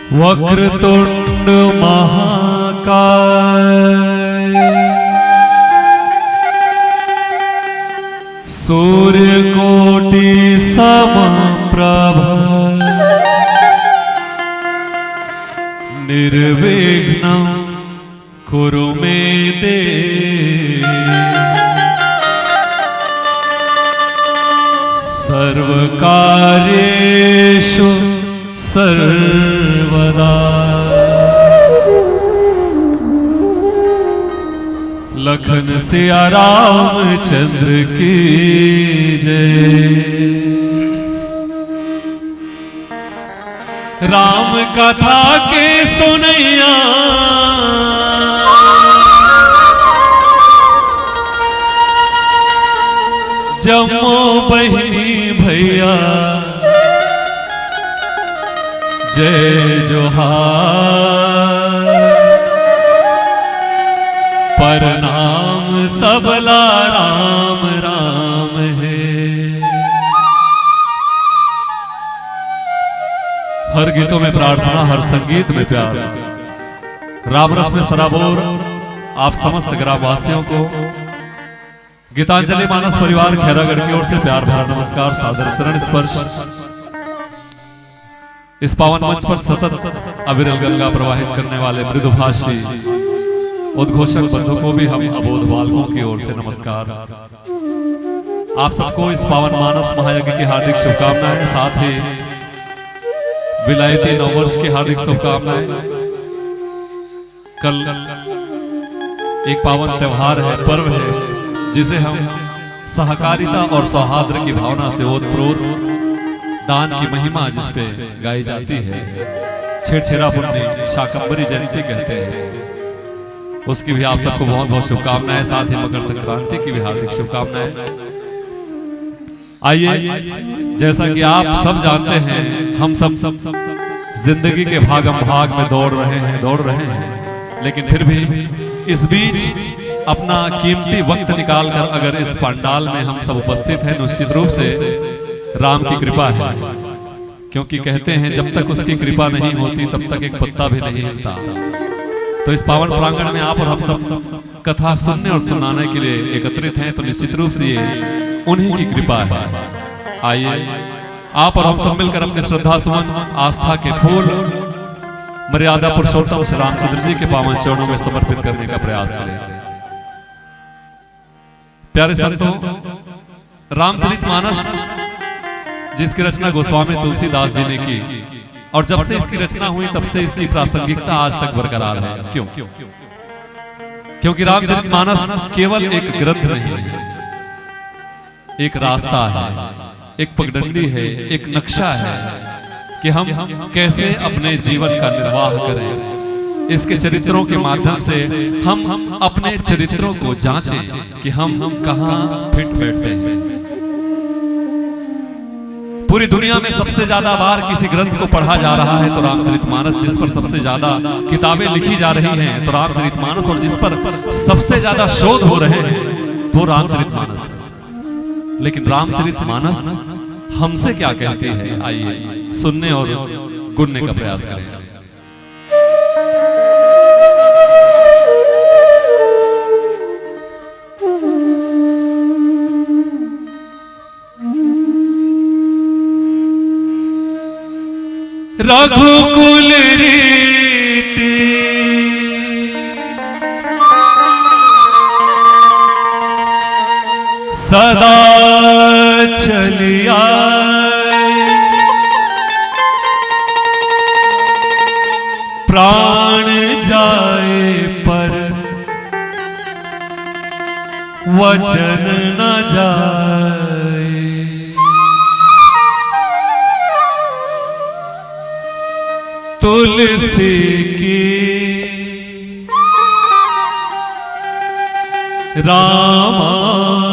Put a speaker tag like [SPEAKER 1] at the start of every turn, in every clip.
[SPEAKER 1] वक्रतुंड महाकाय सूर्यकोटि समप्रभ निर्विघ्नं कुरु मे देव सर्वकार्येषु सर्वदा। लखन सिया रामचंद्र की जय। राम कथा के सुनैया जम्मो बहिनी भैया जय जोहार। परनाम सबला राम राम है। हर गीतों में प्रार्थना, हर संगीत में प्यार। राम रस में सराबोर आप समस्त ग्रामवासियों को गीतांजलि मानस परिवार खैरागढ़ की ओर से प्यार भरा नमस्कार, सादर शरण स्पर्श। इस पावन मंच पर सतत अविरल गंगा प्रवाहित करने वाले मृदुभाषी उद्घोषक बंधु को भी हम अबोध बालकों की ओर से नमस्कार। आप सबको इस पावन मानस महायज्ञ की हार्दिक शुभकामनाएं, साथ ही विलायती नववर्ष की हार्दिक शुभकामनाएं। कल एक पावन त्योहार है, पर्व है, जिसे हम सहकारिता और सौहार्द की भावना से ओतप्रोत दान की महिमा जिस पे गाई जाती है, छेड़छेड़ा पुण्य शाकंभरी जयंती कहते हैं, उसकी भी आप सबको बहुत बहुत शुभकामनाएं। साथ ही मकर संक्रांति की भी हार्दिक शुभकामनाएं। आइए, जैसा कि आप सब जानते हैं, हम सब जिंदगी के भागम भाग में दौड़ रहे हैं, लेकिन फिर भी इस बीच अपना कीमती वक्त निकालकर अगर इस पंडाल में हम सब उपस्थित हैं, निश्चित रूप से राम की कृपा है। क्योंकि कहते हैं जब तक उसकी कृपा नहीं होती तब तक एक पत्ता भी नहीं हिलता। तो इस पावन प्रांगण में आप और हम सब कथा सुनने और सुनाने के लिए एकत्रित हैं, तो निश्चित रूप से ये उन्हीं की कृपा है। आइए, आप और हम सब मिलकर अपने श्रद्धा सुमन, आस्था के फूल मर्यादा पुरुषोत्तम श्री रामचंद्र जी के पावन चरणों में समर्पित करने का प्रयास करें। प्यारे संतों, रामचरितमानस जिसकी रचना गोस्वामी तुलसीदास जी ने की, और जब से इसकी रचना हुई तब से इसकी प्रासंगिकता आज तक बरकरार है। क्यों? क्योंकि रामचरितमानस केवल एक ग्रंथ नहीं है, एक रास्ता है, एक पगडंडी है, एक नक्शा है कि हम कैसे अपने जीवन का निर्वाह करें। इसके चरित्रों के माध्यम से हम अपने चरित्रों को जांचें कि हम कहां फिट बैठते हैं। पूरी दुनिया में सबसे ज्यादा बार किसी ग्रंथ को पढ़ा जा रहा है तो रामचरितमानस, जिस पर सबसे ज्यादा किताबें लिखी जा रही हैं तो रामचरितमानस, और जिस पर सबसे ज्यादा शोध हो रहे हैं तो रामचरितमानस। लेकिन रामचरितमानस हमसे क्या कहती है, आइए सुनने और गुनने का प्रयास करें। रघुकुल रीति सदा चलिया, प्राण जाए पर वचन न जाए। तुलसी की रामायण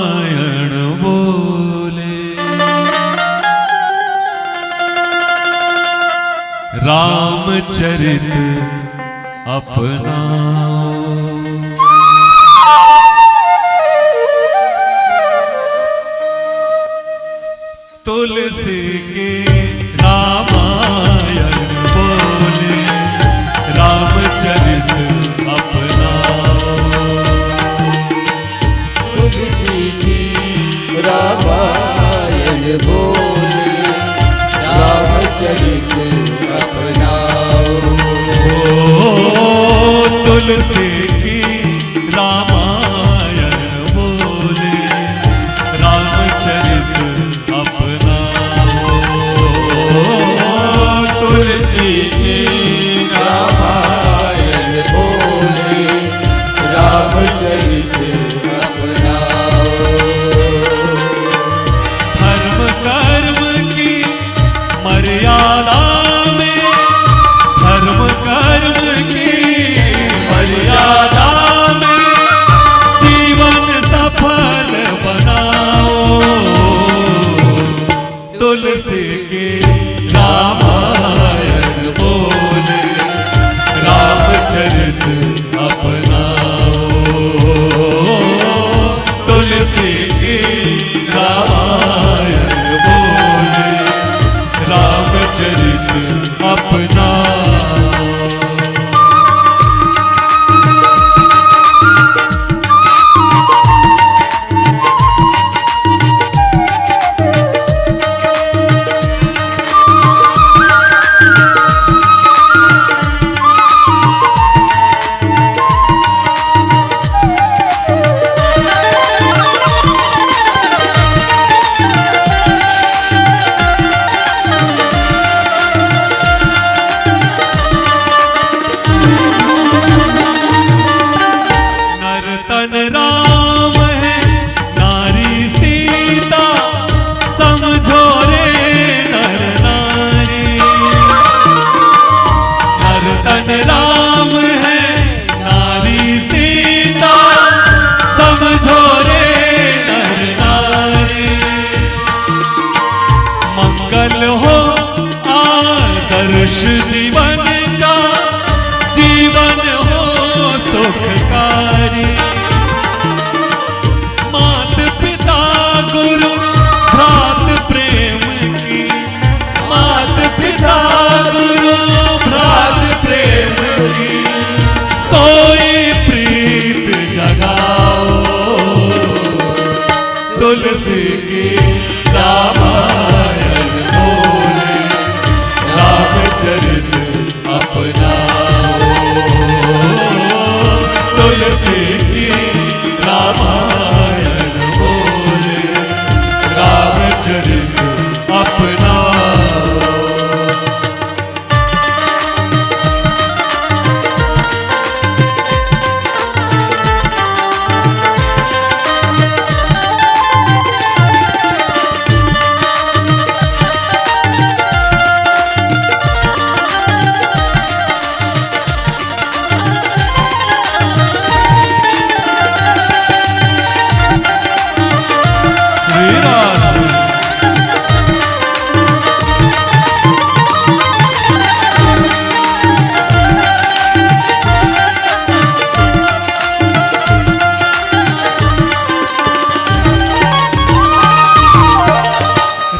[SPEAKER 1] बोले, रामचरित अपना। तुलसी के रामायण बोले,
[SPEAKER 2] बोले रामचरित अपनाओ।
[SPEAKER 1] तुलसी की रामायण बोले रामचरित अपनाओ।
[SPEAKER 2] तुलसी की रामायण बोले रामचरित अपनाओ।
[SPEAKER 1] धर्म कर्म की मर्यादा में, धर्म कर्म की मर्यादा में जीवन सफल बनाओ। तुलसी के रामायण बोले रामचरित अपनाओ। तुलसी के रामायण बोले रामचरित अपनाओ। नर्तन राम है नारी सीता, समझो रे नर नारी। नर्तन राम है नारी सीता, समझो रे नर नारी। मंगल हो आदर्श जीवन का, जीवन हो सुखकारी। मात पिता गुरु भ्रात प्रेम की, मात पिता गुरु भ्रात प्रेम की सोई प्रीत जगाओ। तुलसी की रामायण बोले रामचरित अपनाओ। तुलसी की रामायण बोले रामचरित अपनाओ। श्री राम।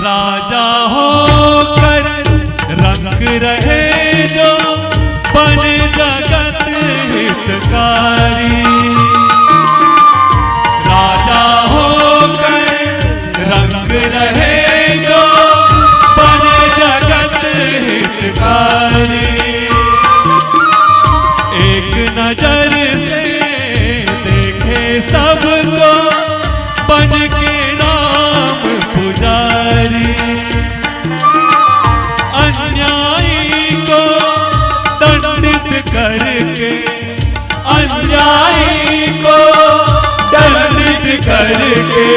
[SPEAKER 1] राजा होकर रंग रहे जो बने जगत हितकारी। राजा होकर रंग रहे जो बने जगत हितकारी। एक नजर से देखे सबको बन के राम पुजारी। अन्यायी को दंडित करके, अन्यायी को दंडित करके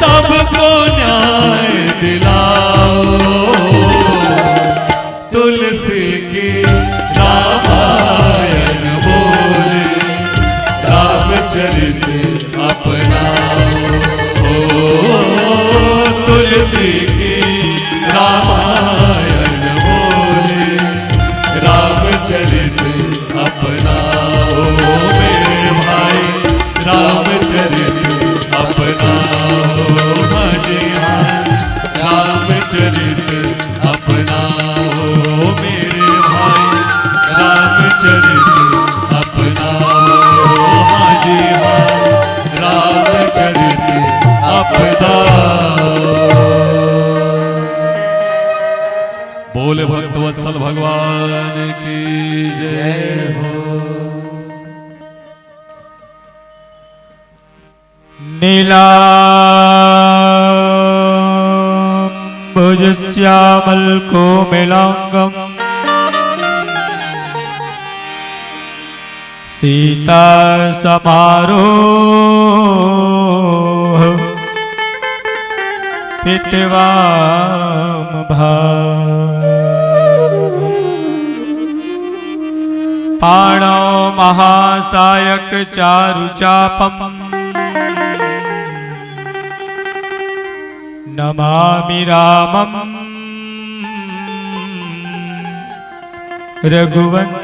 [SPEAKER 1] सबको न्याय दिलाओ। तुलसी की रामायण बोले रामचरित अपनाओ। तुलसी की रामायण बोले रामचरित अपनाओ। मेरे भाई रामचरित अपनाओ। हाँ जी हाँ, रामचरित अपनाओ। मेरे भाई रामचरित अपनाओ। हाँ जी हाँ, रामचरित अपनाओ। भोले भक्त वत्सल भगवान की जय हो।
[SPEAKER 3] नीलाम्बुजश्यामलकोमलाङ्गम् सीता समारोह पितवाम पाणौ महासायक चारुचापम् नमामि रामं रघुवंशनाथम्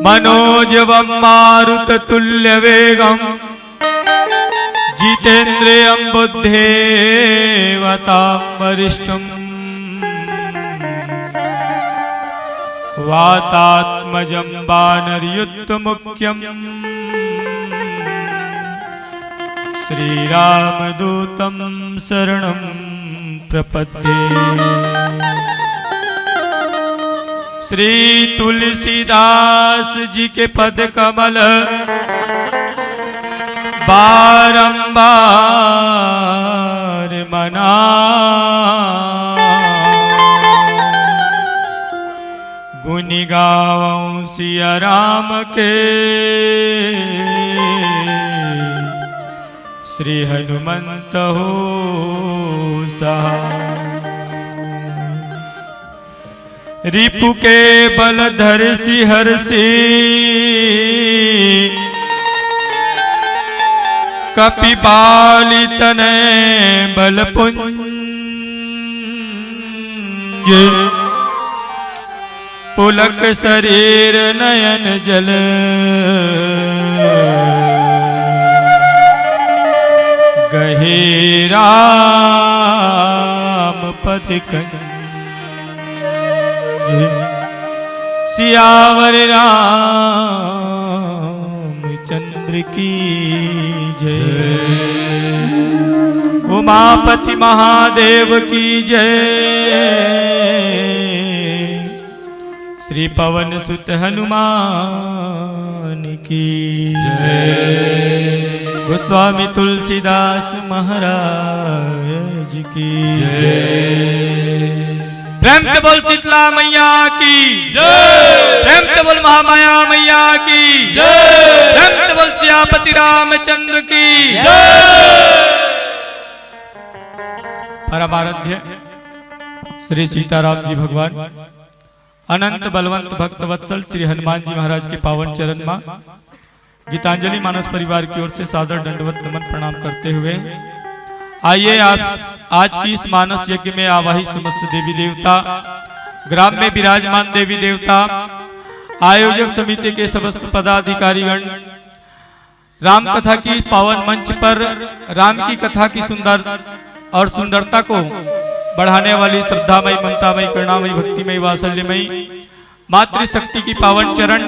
[SPEAKER 3] मनोजवं मारुततुल्यवेगं जितेन्द्रियं बुद्धिमतां वरिष्ठं वातात्मजं वानरयुक्तमुख्यं श्रीरामदूतं शरणं प्रपद्ये। श्री तुलसीदास जी के पद कमल बारंबार मना गुण गाऊं सिया राम के श्री हनुमंत हो सहाय। रिपु के बल धर हर्षि कपिबाली तनय बल पुंज पुलक शरीर नयन जल गहे राम पद कंज सियावर रामचंद्र की जय। उमापति महादेव की जय। श्री पवन सुत हनुमान की जय। गोस्वामी तुलसीदास महाराज की जय। प्रेम से बोल शीतला मैया की जय। प्रेम से बोल महामाया मैया की जय। प्रेम से बोल सियापति रामचंद्र की जय। परमाराध्य श्री सीताराम जी भगवान अनंत बलवंत भक्त वत्सल श्री हनुमान जी महाराज के पावन चरण में गीतांजलि मानस परिवार की ओर से सादर दंडवत नमन प्रणाम करते हुए आइए आज की इस मानस यज्ञ में आवाहित समस्त देवी देवता, ग्राम में विराजमान देवी देवता, आयोजक समिति के समस्त पदाधिकारीगण, राम कथा की पावन मंच पर राम की कथा की सुंदर और सुंदरता को बढ़ाने वाली श्रद्धामयी, ममतामयी, करुणामयी, भक्तिमयी, वात्सल्यमयी मातृशक्ति की पावन चरण,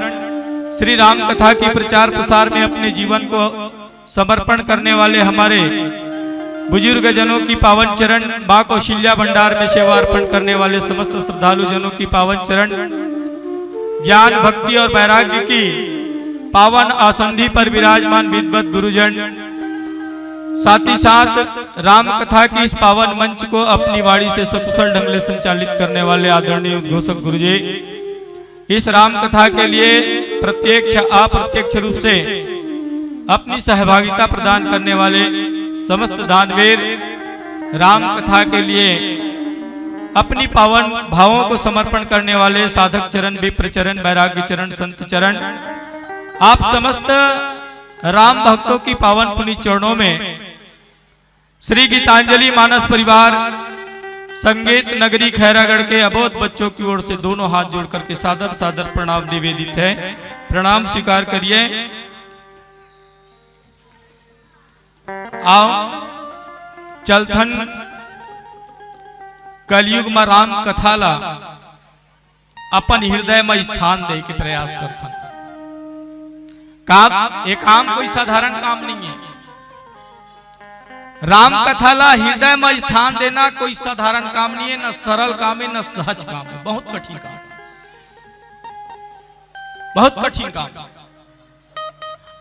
[SPEAKER 3] श्री राम कथा के प्रचार प्रसार में अपने जीवन को समर्पण करने वाले हमारे बुजुर्ग जनों की पावन चरण, मां कौशल्या भंडार में सेवा अर्पण करने वाले समस्त श्रद्धालु जनों की पावन चरण, ज्ञान भक्ति और वैराग्य की पावन आसंधि पर विराजमान विद्वत गुरुजन, साथ ही साथ राम कथा की इस पावन मंच को अपनी वाणी से सकुशल ढंग से संचालित करने वाले आदरणीय उद्घोषक गुरुजी, इस राम कथा के लिए प्रत्यक्ष अप्रत्यक्ष रूप से अपनी सहभागिता प्रदान करने वाले समस्त दानवीर, राम कथा के लिए अपनी पावन भावों को समर्पण करने वाले साधक चरण, विप्र चरण, वैराग्य चरण, संत चरण, आप समस्त राम भक्तों की पावन पुनीत चरणों में श्री गीतांजलि मानस परिवार संगीत नगरी खैरागढ़ के अबोध बच्चों की ओर से दोनों हाथ जोड़ करके सादर सादर प्रणाम निवेदित है। प्रणाम स्वीकार करिए। आओ चलथन कलयुग में राम कथा ला अपन हृदय में स्थान दे के प्रयास करथन। काम ये काम कोई साधारण काम नहीं है। राम कथा ला हृदय में स्थान देना कोई साधारण काम नहीं है, न सरल काम है, न सहज काम है, बहुत कठिन काम, बहुत कठिन काम।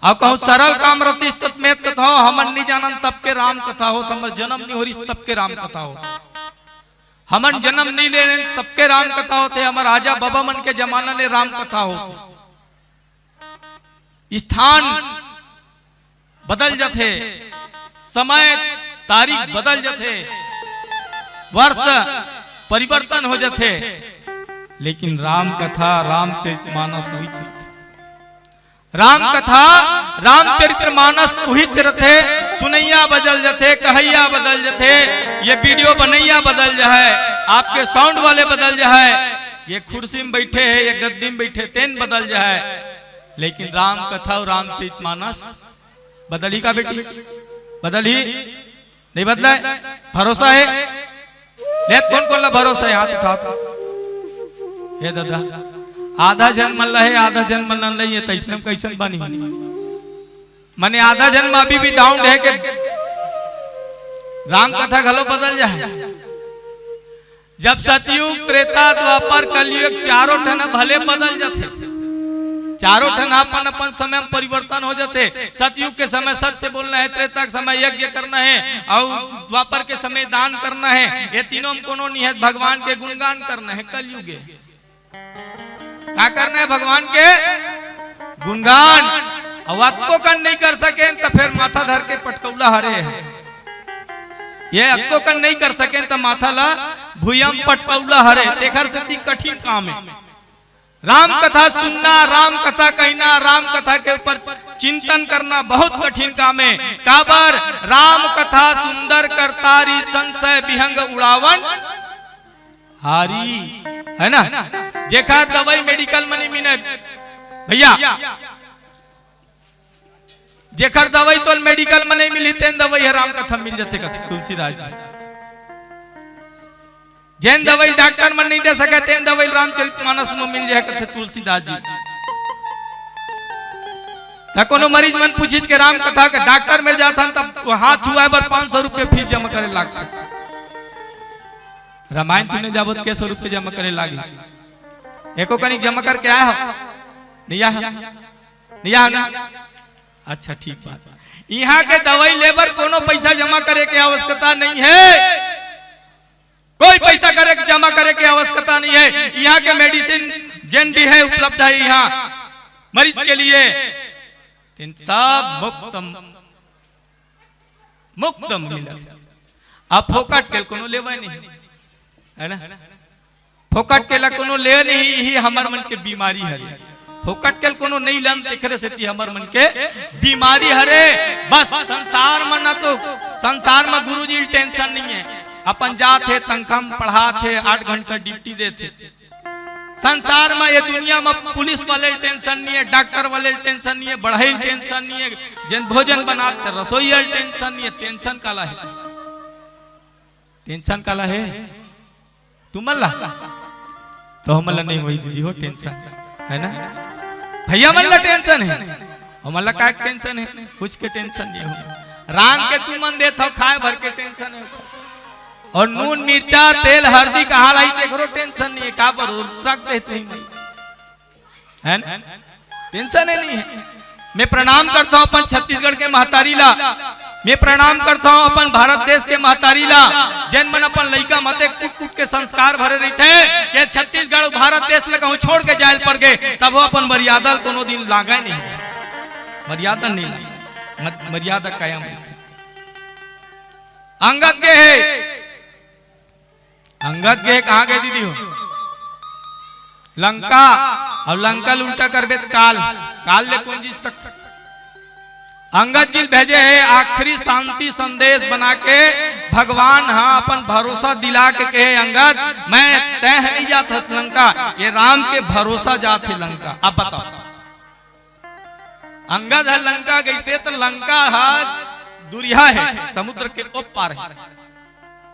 [SPEAKER 3] अब कहूं सरल काम रतिस तत्मेत कथा हो, हमन नहीं जानन तब के राम कथा हो, हमर जन्म नहीं हो रही तब के राम कथा हो, हमन जन्म नहीं ले रहे तब के राम कथा होते, हमार आजा बाबा मन के जमाना ने राम कथा होते। स्थान बदल जाते, समय तारीख बदल जाते, वर्ष परिवर्तन हो जाते, लेकिन राम कथा रामचरितमानस वही चलते, राम कथा रामचरितमानस वही चलते। सुनैया बदल जाते, कहैया बदल जाते, ये वीडियो बनैया बदल जाए, आपके साउंड वाले बदल जाए, ये कुर्सी में बैठे हैं, ये गद्दी में बैठे तेन बदल जाए, लेकिन राम कथा और रामचरितमानस बदल ही का बेटी, बदल ही नहीं बदला है। भरोसा है ले कौन कौन ला भरोसा है, हाथ उठा हे दादा, आधा जन्म मल्ला है, आधा जन्म मल्ला नहीं है, तो इसने कैसे बनी मने आधा जन्म अभी भी डाउन है कि राम कथा घलो बदल जाए। जब सतयुग त्रेता द्वापर कलयुग चारों ठन भले बदल जाते, चारों ठन अपन अपन समय में परिवर्तन हो जाते। सतयुग के समय सत्य बोलना है, त्रेता के समय यज्ञ करना है, और द्वापर के समय दान करना है, ये तीनों में कोनो नहीं है, भगवान के गुणगान करना है। कलयुग क्या करना है, भगवान के गुणगान, और अक्को कन नहीं कर सके तो फिर माथा धर के पटकौला हरे है, ये अक्को कन नहीं कर सके तो माथा ला भूयम पटकौला हरे, देखर से कठिन काम है। राम कथा सुनना, राम कथा कहना, राम कथा के ऊपर चिंतन करना बहुत कठिन काम है। काबर राम कथा सुंदर करतारी, संशय विहंग उड़ावन हारी, है ना। जेखा दवाई मेडिकल में नहीं मिले भैया, जेखर दवाई तो मेडिकल में नहीं मिली तेन दवाई है राम कथा मिल जाते तुलसीदास जी। जैन दवाई डॉक्टर में नहीं दे सके तेन दवाई रामचरितमानस में मिल जाए कथे तुलसीदास जी। कोनो मरीज मन पूछित के राम कथा का डॉक्टर मिल जाता तब हाथ छुआए बर 500 रुपये फीस जमा करे लागता, रामायण सुनने जाबो के 100 रुपये जमा करे लागी, एको कनिक जमा करके आया हो नहीं आया ना, अच्छा ठीक बात। यहाँ के दवाई लेबर कोनो पैसा जमा करे के आवश्यकता नहीं है, कोई पैसा करे जमा करे की आवश्यकता नहीं है। यहाँ के मेडिसिन जिन भी है उपलब्ध है यहाँ मरीज के लिए, सब मुक्त मिलत। अब फोकट के कोनो लेवा नहीं है ना, फोकट के ला कोनो ले नहीं, ही हमार मन के बीमारी है। फोकट के कोनो नहीं लन देखरे से हमार मन के बीमारी हरे। बस संसार में ना तो संसार में गुरुजी टेंशन नहीं है, अपन जाते तनखा में पढ़ाते 8 घंटा ड्यूटी देते। संसार में ये दुनिया में पुलिस वाले टेंशन नहीं है, डॉक्टर वाले टेंशन नहीं है, बढ़ाई टेंशन नहीं है, जिन भोजन बनाते रसोई टेंशन नहीं है। टेंशन काला है, टेंशन काला है तुम मल्ला तो हम मल्ला नहीं वही दीदी हो टेंशन है ना भैया, मल्ला टेंशन है और मल्ला का टेंशन है, कुछ के टेंशन नहीं हो। राम के तू मन देता खाए भर के टेंशन है, और नून मिर्चा तेल हल्दी कहाँ लाई देख रो टेंशन नहीं है, कहाँ पर रख देते है ना, टेंशन है नहीं है। मैं प्रणाम करता हूँ अपन छत्तीसगढ़ के महतारी ला, मैं प्रणाम करता हूँ अपन भारत देश के महतारी ला, जन मन अपन लइका मते कुट कुट के संस्कार भरे रहते कि छत्तीसगढ़ भारत देश ले कहूँ छोड़ के जाए पर गए, तब वो अपन मर्यादा कोनो दिन लागा नहीं, मर्यादा नहीं, मर्यादा कायम रहती। अंगद के है, अंगद के कहाँ गए दीदी हो, लंका, और लंका उल्टा कर बे काल, काल ले कौन जीत सकता। अंगद जी भेजे है आखिरी शांति संदेश बना के, भगवान हाँ अपन भरोसा दिला के कहे अंगद मैं तय नहीं जाता लंका, ये राम के भरोसा जाते लंका। अब बताओ अंगद है लंका गई तो लंका दुरिया है, समुद्र के उप पार है।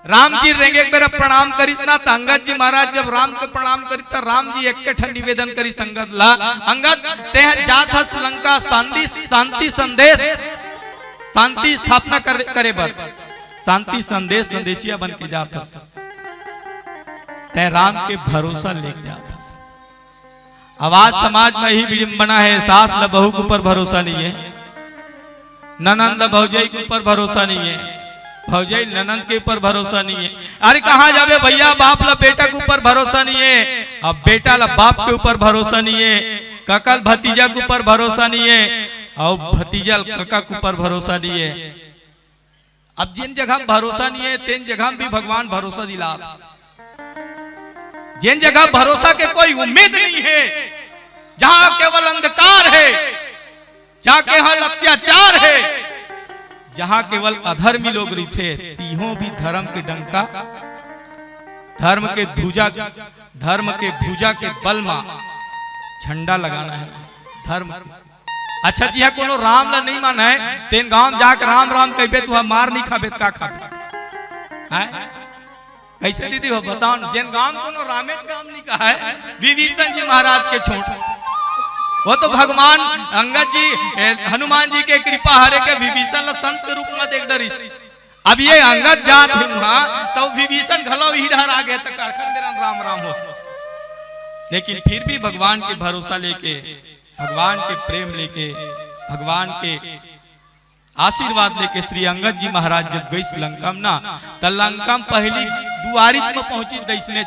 [SPEAKER 3] राम जी रेंगे एक बार प्रणाम करिस ना, तो अंगद जी महाराज जब राम को प्रणाम करी तो राम जी एक ठन निवेदन करी संगत ला, अंगद ते जात हस लंका शांति संदेश शांति स्थापना करे बर, शांति संदेश संदेशिया बन के जाता तय राम के भरोसा लेके जाता। आवाज समाज में ही विडंबना है, सास ल बहू के ऊपर भरोसा नहीं है, ननंद ल भौजाई के ऊपर भरोसा नहीं है, भौजाई ननंद के ऊपर भरोसा नहीं है। अरे कहाँ जावे भैया, बाप ला बेटा के ऊपर भरोसा नहीं है, अब बेटा ला बाप के ऊपर भरोसा नहीं है, ककल भतीजा के ऊपर भरोसा नहीं है, और भतीजा कका के ऊपर भरोसा नहीं है। अब जिन जगह भरोसा नहीं है तेन जगह भी भगवान भरोसा दिला। जिन जगह भरोसा के कोई उम्मीद नहीं है, जहां केवल अंधकार है, जहां केवल अत्याचार है, जहां केवल अधर्मी लोग थे, तीहों भी धर्म के डंका, धर्म के भुजा के बल में झंडा लगाना है धर्म। अच्छा जी कोनो राम ला नहीं माना है, तेन गांव जाकर राम राम कहबे तू मार नहीं खाबे का खाबे है? कैसे दीदी हो बताओ ना, जिन गांव कोनो रामेश राम नहीं कहा है, विभीषण जी महाराज के छोड़, वो तो भगवान अंगद जी हनुमान जी के कृपा हरे के विभीषण संत के रूप में देख डरिस। अब ये अंगद जात है वहां तो विभीषण घलो ही डर आ गए तो राम राम हो। लेकिन फिर भी भगवान के भरोसा लेके, भगवान के प्रेम लेके, भगवान के आशीर्वाद लेके श्री अंगद जी महाराज जब गई लंका में ना, तो लंका में पहली दुआरी में पहुंची दैसने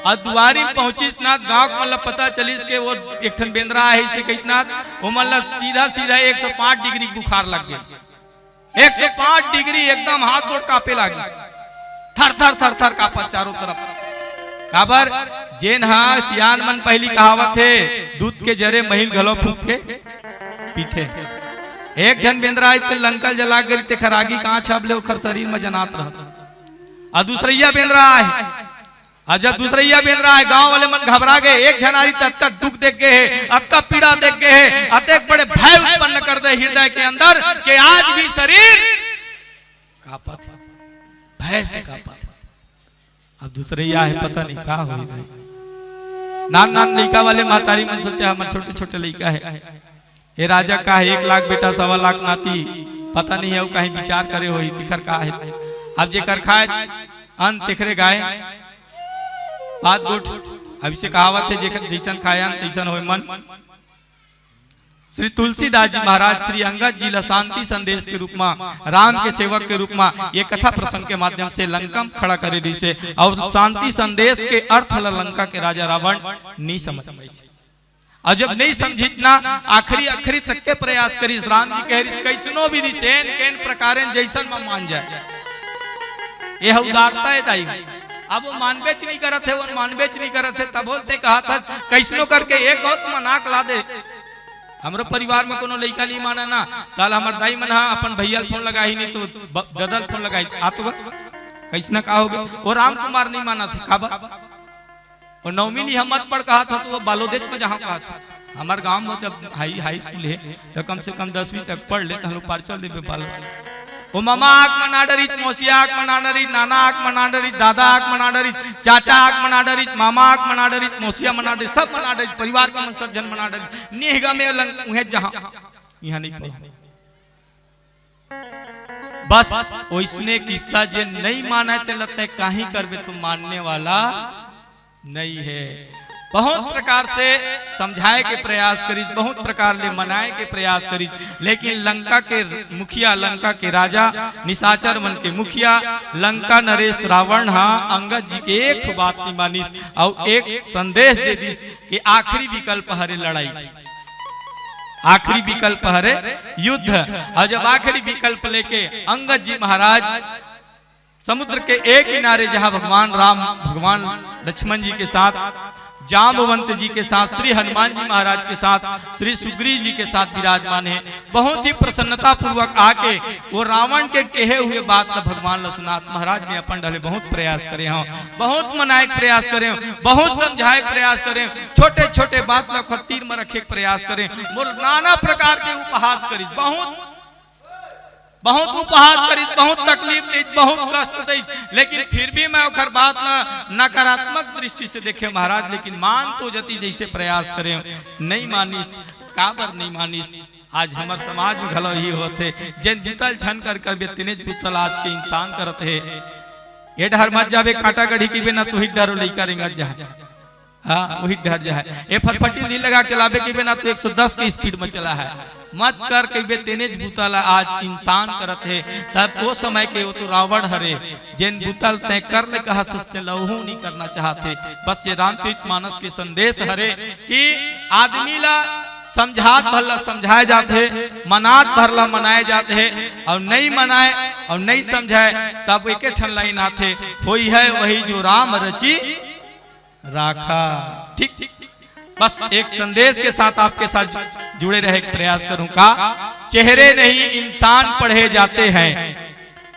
[SPEAKER 3] और दुआरी पहुंची ना, गांव को मतलब पता चलिस के वो एक ठन बेंद्रा है से कितना वो मतलब सीधा सीधा 105 डिग्री बुखार लग गया, 105 डिग्री एकदम हाथ गोड़ कांपे लगी, थर थर थर थर कांपा चारों तरफ। काबर जेन हाँ सियान मन पहली कहावत है, दूध के जरे महिल घलो फूक के पीठे। एक जन बेंद्रा आए लंका जला गई ते खरागी कहाँ छाप ले ओखर शरीर में जनात रह। और दूसरैया बेंद्रा आए, और जब दूसरैया बेंद्रा आए गांव वाले मन घबरा गए, एक जनारी तत्का दुख देख गए है, अतका पीड़ा देख गए है, अतक बड़े भय उत्पन्न कर दे हृदय के अंदर कि आज भी शरीर कांपत, भय से कांपत। अब दूसरैया है पता नहीं का हुई भाई, नान नान लड़का वाले महतारी मन सोचा हमारे छोटे छोटे लड़का है, ये राजा का है 1 लाख बेटा 1.25 लाख नाती, पता नहीं है वो कहीं विचार करे हो तिखर का है। अब जे कर खाए अन तिखरे गाय बात गुट, अभी से कहावत है जेकर जैसन खाया तैसन होय मन। श्री तुलसीदास जी महाराज श्री अंगद जी ला शांति संदेश के रूप में, राम के सेवक के रूप में ये कथा प्रसंग के माध्यम से लंका में खड़ा करे दी से, और शांति संदेश के अर्थ ला लंका के राजा रावण नहीं समझ, और जब नहीं समझितना आखिरी आखिरी तक के प्रयास करी, राम जी कह रही कैसनो भी सेन केन प्रकारेन जैसन में मान जाए, यह उदारता है दाई। अब वो मानबेच नहीं करत है, वो मानबेच नहीं करत है, तब बोलते कहा था कैसनो करके एक बहुत मनाक ला दे। हमारे परिवार में कोनो लड़का नहीं माना ना, कल हमारे दाई मन अपन भैया फोन लगा ही नहीं तो ददल फोन लगाई आतो कैसना कहा हो गया, वो राम कुमार नहीं माना था काबा, और नौमी नहीं हम मत पढ़ कहा था तो वो बालोदेश में जहाँ कहा था। हमारे गांव में जब हाई स्कूल है तो कम से कम 10वीं तक पढ़ ले तो हम लोग पार्चल दे बालोदेश। वो मामा आग मना डरित, मौसिया आग मना डरित, नाना आग मना डरित, दादा आग मना डरित, चाचा आग मना डरित, मामा आग मना डरित, मौसिया मना डरित, सब मना डरित, परिवार का मन सब जन मना डरित। नेहगा में उहे जहां यहाँ नहीं पढ़ा, बस ओइसने किस्सा जे नहीं माना ते लगता है काहे करबे तुम मानने वाला नहीं है। बहुत प्रकार से समझाए के प्रयास करी, बहुत प्रकार ले मनाए के प्रयास करी, लेकिन लंका के मुखिया, लंका के राजा, निशाचर मन के मुखिया लंका नरेश रावण हाँ अंगद जी के एक बात नहीं मानिस, और एक संदेश दे दिस कि आखिरी विकल्प हरे लड़ाई, आखिरी विकल्प हरे युद्ध। और जब आखिरी विकल्प लेके अंगद जी महाराज समुद्र के एक किनारे, जहां भगवान राम, भगवान लक्ष्मण जी के साथ, जाम्बवंत जी के साथ, श्री हनुमान जी महाराज के साथ, श्री सुग्रीव जी के साथ विराजमान है, बहुत ही प्रसन्नता पूर्वक आके वो रावण के कहे हुए बात का भगवान लक्ष्मण महाराज ने अपन ढले बहुत प्रयास करे हों, बहुत मनाए प्रयास करे, बहुत समझाए प्रयास करे, छोटे छोटे बात ला खतीर में रखे प्रयास करे, नाना प्रकार के उपहास करी, बहुत उपहास करी, बहुत तकलीफ दी, बहुत कष्ट दी, लेकिन फिर भी मैं ओखर बात नकारात्मक दृष्टि से देखे महाराज। लेकिन मान तो जति जैसे प्रयास करे नहीं मानिस, काबर नहीं मानिस, आज हमार समाज में घलो ही होते जैन बुतल छन कर कर तिनेज बुतल आज के इंसान करत है। ये डर मत जावे कांटा गढ़ी की बिना तू ही डरो लइका रेंगा जा, हाँ वही डर जा है। ये फटफटी दिल लगा चलावे के बिना तो 110 की स्पीड में चला है। मत कर के बे तेनेज बुतल आज इंसान करत है। तब वो समय के वो तो रावण हरे जैन बुतल तय कर ले कहा सस्ते लहू नहीं करना चाहते। बस ये रामचरितमानस के संदेश हरे कि आदमी ला समझात भरला समझाए जाते, मनात भरला मनाए जाते हैं, और नहीं मनाए और नहीं समझाए तब एक ठन लाइन आते वही है वही जो राम रची राखा। ठीक बस एक संदेश के साथ आपके साथ जुड़े रहे प्रयास करूं का चेहरे नहीं इंसान पढ़े जाते हैं,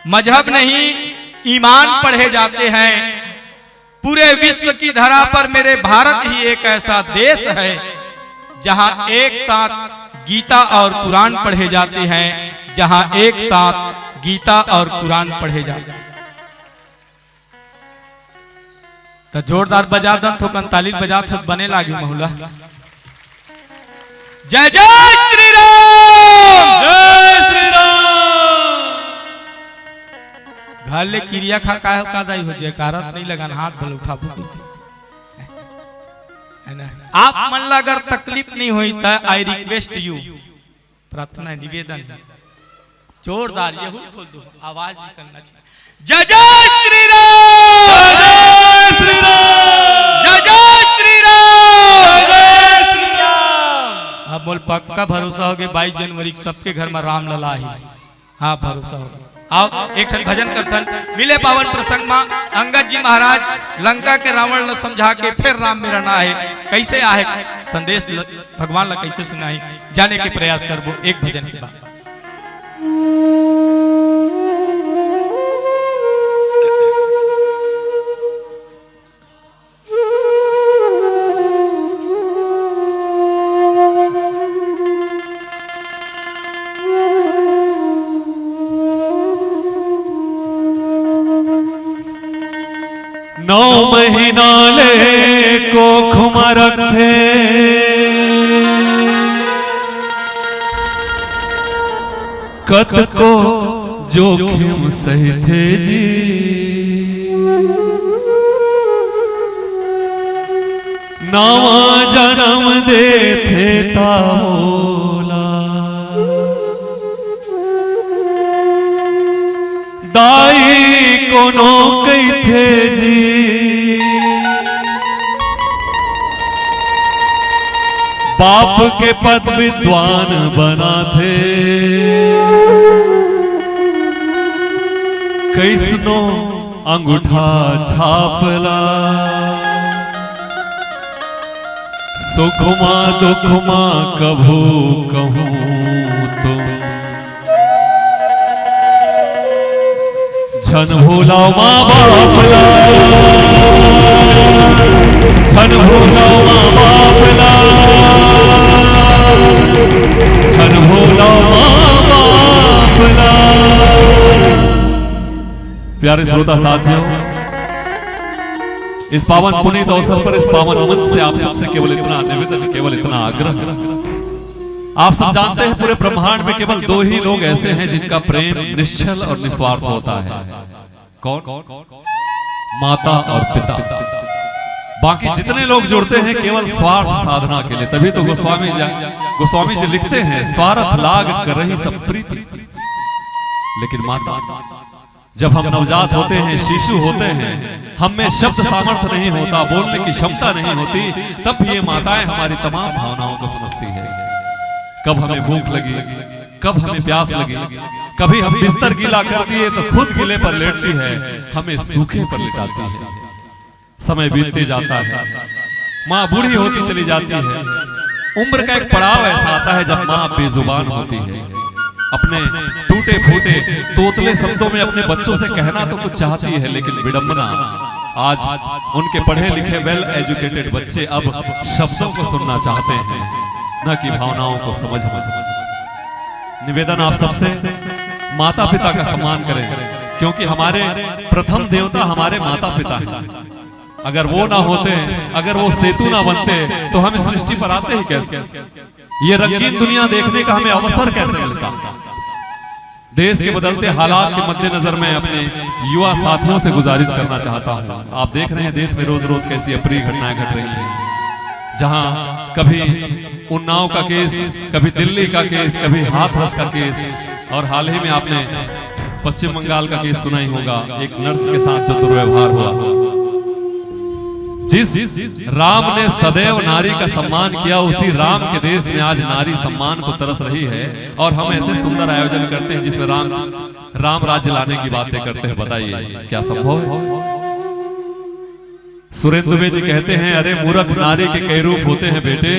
[SPEAKER 3] मजहब नहीं ईमान पढ़े जाते हैं। पूरे विश्व की धरा पर मेरे भारत ही एक ऐसा देश है जहां एक साथ गीता और कुरान पढ़े जाते हैं, जहां एक साथ गीता और कुरान पढ़े जाते हैं। तो जोरदार बजा दन तो ताली बजा तो बने लागी महुला। जय जय श्री राम,
[SPEAKER 1] जय श्री राम।
[SPEAKER 3] घर ले क्रिया खा का दाई हो जाए कारत नहीं लगन हाथ भले उठा बुकी है ना। आप मन ला अगर तकलीफ नहीं हुई तो आई रिक्वेस्ट यू, प्रार्थना निवेदन है जोरदार ये खोल दो, आवाज नहीं करना चाहिए। जय जय श्री राम,
[SPEAKER 1] जय श्री राम,
[SPEAKER 3] जय जय श्री राम,
[SPEAKER 1] जय श्री राम।
[SPEAKER 3] अब बोल पक्का भरोसा हो गया 22 जनवरी सबके घर में राम लला ही। हाँ भरोसा हो गया। आओ एक क्षण भजन करथन मिले पावन प्रसंग में अंगद जी महाराज लंका के रावण ने समझा के फिर राम मेरा ना है कैसे आहे संदेश भगवान ला कैसे सुनाई जाने के प्रयास करबो एक भजन के बाद।
[SPEAKER 1] नौ महीना ले को खुमा रखे कत को जोखिम सही थे जी, नवा जन्म दे थे ताओला दाई कोनो कई थे जी, बाप के पद विद्वान बना थे कैसनो अंगूठा छापला, सुखमा दुखमा कभू कहूं तो छन भूला माँ बाप ला, छन भूला माँ बाप ला, छन भूला माँ बाप ला। प्यारे श्रोता साथियों, इस पावन पुनीत अवसर पर इस पावन मंच से आप सबसे केवल इतना निवेदन, केवल इतना आग्रह। आप सब जानते हैं पूरे ब्रह्मांड में केवल दो ही लोग ऐसे हैं जिनका प्रेम निश्चल और निस्वार्थ होता है। कौन? माता और पिता। बाकी जितने लोग जुड़ते हैं केवल स्वार्थ साधना के लिए। तभी तो गोस्वामी जी लिखते हैं स्वार्थ लाग कर रही सब प्रीति। लेकिन माता, जब हम नवजात होते हैं, शिशु होते हैं, हम में शब्द सामर्थ्य नहीं होता, बोलने की क्षमता नहीं होती, तब भी ये माताएं हमारी तमाम भावनाओं को समझती है। कब हमें भूख लगी, कब हमें प्यास लगी, कभी हम बिस्तर गीला कर दिए तो खुद गिले पर लेटती है, हमें सूखे पर लिटाती है। समय बीतते जाता है, माँ बूढ़ी होती चली जाती है। उम्र का एक पड़ाव ऐसा आता है जब माँ बेजुबान होती है। अपने टूटे फूटे तोतले शब्दों में अपने बच्चों से कहना तो कुछ चाहती है, लेकिन विडंबना आज उनके पढ़े लिखे वेल एजुकेटेड बच्चे अब शब्दों को सुनना चाहते हैं, न कि भावनाओं को समझना। निवेदन आप सबसे, माता पिता का सम्मान करें, क्योंकि हमारे प्रथम देवता हमारे माता पिता हैं। अगर वो ना होते, अगर वो सेतु ना बनते, तो हम इस सृष्टि पर आते ही कैसे? ये रंगीन दुनिया देखने का हमें अवसर कैसे मिलता? देश के बदलते हालात के मद्देनजर मैं अपने युवा साथियों से गुजारिश करना चाहता हूं। आप देख रहे हैं देश में रोज रोज कैसी अप्रिय घटनाएं घट रही हैं, जहां कभी उन्नाव का केस, कभी दिल्ली का केस, कभी हाथरस का केस, और हाल ही में आपने पश्चिम बंगाल का केस सुना ही होगा, एक नर्स के साथ जो दुर्व्यवहार हुआ। जिस राम ने सदैव नारी का सम्मान किया, उसी राम के देश में आज नारी सम्मान को तरस रही है, और हम ऐसे सुंदर आयोजन करते हैं जिसमें राम राज्य लाने की बातें करते हैं। बताइए क्या संभव है? सुरेंद्र दुबे जी कहते हैं, अरे मूर्ख, नारी के कई रूप होते हैं बेटे।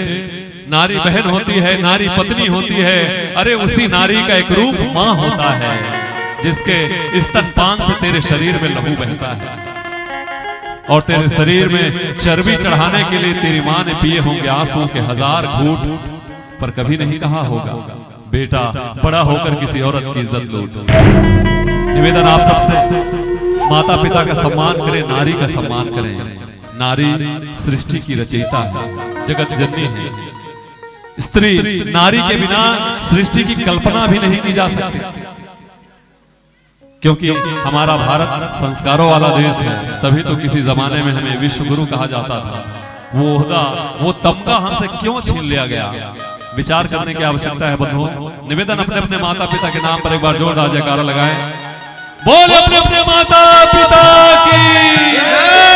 [SPEAKER 1] नारी बहन होती है, नारी पत्नी होती है, अरे उसी नारी का एक रूप माँ होता है, जिसके स्तनपान से तेरे शरीर में लहू बहता है, और तेरे शरीर में चर्बी चढ़ाने के लिए तेरी माँ ने पिए होंगे आंसुओं के 1000 घूंट, पर कभी नहीं कहा होगा बेटा बड़ा होकर किसी औरत की इज्जत लूट। निवेदन आप सबसे, माता पिता का सम्मान करें, नारी का सम्मान करें। नारी सृष्टि की रचयिता है, जगत जननी है। स्त्री नारी के बिना सृष्टि की कल्पना भी नहीं की जा सकती, क्योंकि हमारा भारत संस्कारों वाला देश है, तभी तो किसी जमाने में हमें विश्व गुरु कहा जाता था। वो ओहदा, वो तमगा हमसे क्यों छीन लिया गया? विचार करने की आवश्यकता है बंधुओं। निवेदन, अपने अपने माता पिता के नाम पर एक बार जोरदार जयकारा लगाएं। बोल अपने अपने माता पिता की जय।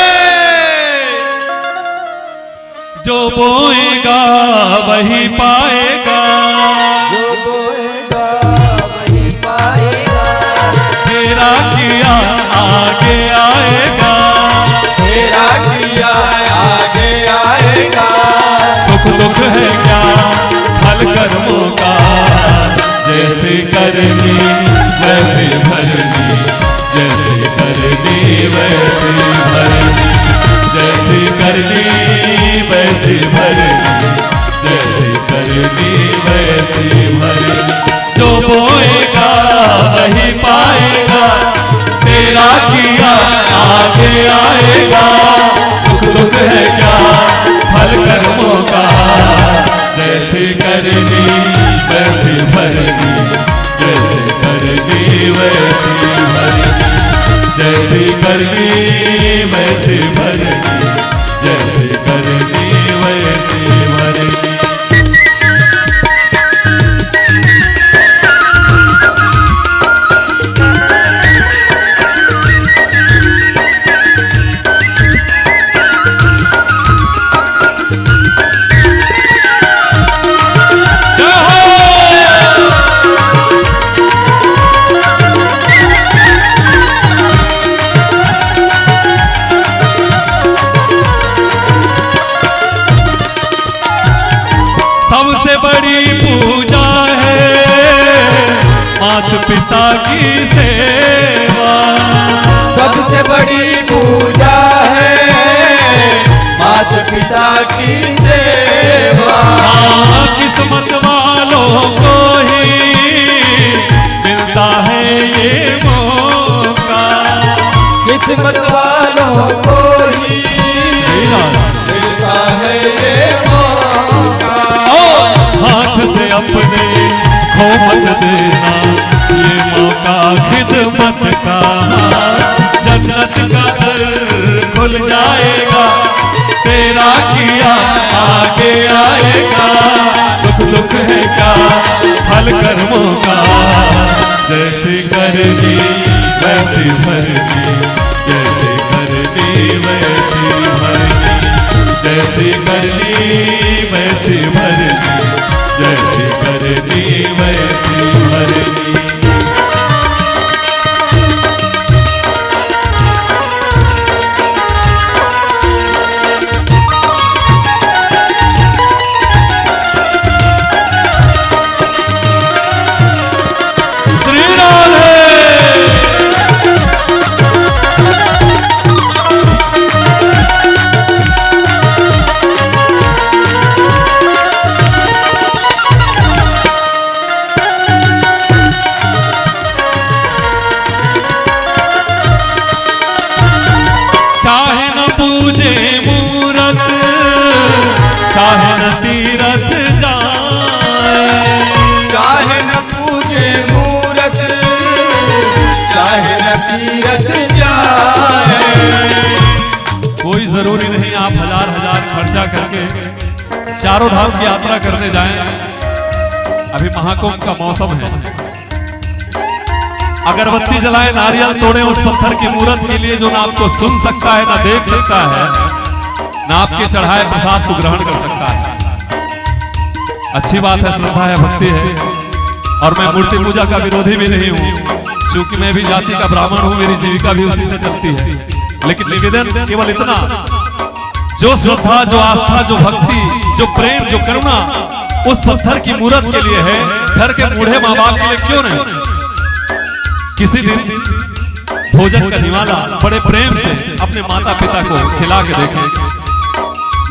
[SPEAKER 1] जो बोएगा वही पाएगा,
[SPEAKER 2] जो बोएगा वही पाएगा,
[SPEAKER 1] तेरा किया आगे आएगा,
[SPEAKER 2] तेरा किया आगे आएगा।
[SPEAKER 1] सुख दुख है क्या फल कर्मों का, जैसे करनी वैसे भरनी, जैसे करनी वैसे भरनी, जैसे करनी वैसे भरनी, जैसे करनी वैसे भरनी। जो बोएगा वही पाएगा, तेरा किया आगे आएगा। सुख दुख है क्या फल कर्मों का, जैसे करनी वैसे भरनी, जैसे करनी वैसे भरनी, जैसे करनी वैसे भरनी, जैसे करनी वैसे भरनी। सबसे बड़ी पूजा है माता पिता की सेवा,
[SPEAKER 2] सबसे बड़ी पूजा है माता पिता की सेवा।
[SPEAKER 1] किस्मत वालों को ही मिलता है ये मौका,
[SPEAKER 2] किस्मत वालों को ही मिलता है ये मौका।
[SPEAKER 1] हाथ से अपने खो मत देना ये मौका खिदमत का, जन्नत का दर खुल जाएगा, तेरा किया आगे आएगा। सुख दुख है क्या फल कर्मों का, जैसे करनी वैसे भरनी, जैसे करनी वैसे भरनी, जैसे करनी वैसे भरनी, जैसे करनी वैसे भरनी। चारों धाम की यात्रा करने जाएं, अभी महाकुंभ का मौसम है, अगरबत्ती जलाए, नारियल तोड़े उस पत्थर की मूर्त के लिए जो ना आपको सुन सकता है, ना देख सकता है, ना आपके चढ़ाए प्रसाद को ग्रहण कर सकता है। अच्छी बात है, श्रद्धा है, भक्ति है, और मैं मूर्ति पूजा का विरोधी भी नहीं हूँ, क्योंकि मैं भी जाति का ब्राह्मण हूँ, मेरी जीविका भी उसी से चलती है। लेकिन निवेदन केवल इतना, जो श्रद्धा, जो आस्था, जो भक्ति, जो प्रेम, जो करुणा उस पत्थर की मूर्त के लिए है, घर के बूढ़े माँ बाप के लिए क्यों नहीं? किसी दिन भोजन का निवाला बड़े प्रेम से अपने माता पिता को खिला के देखें,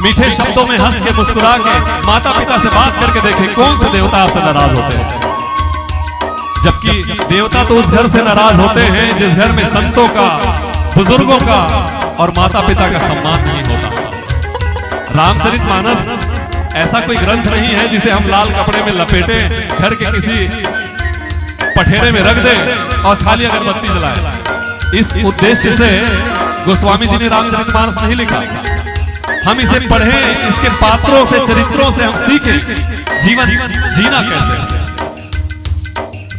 [SPEAKER 1] मीठे शब्दों में हंस के मुस्कुरा के माता पिता से बात करके देखें, कौन से देवता आपसे नाराज होते हैं? जबकि देवता तो उस घर से नाराज होते हैं जिस घर में संतों का, बुजुर्गों का और माता पिता का सम्मान नहीं होता। रामचरितमानस ऐसा कोई ग्रंथ नहीं है जिसे हम लाल कपड़े में लपेटे घर के किसी पठेरे में रख दें और खाली अगरबत्ती जलाएं। इस उद्देश्य से गोस्वामी जी ने रामचरितमानस नहीं लिखा। हम इसे पढ़ें, इसके पात्रों से, चरित्रों से हम सीखें जीवन जीना कैसे।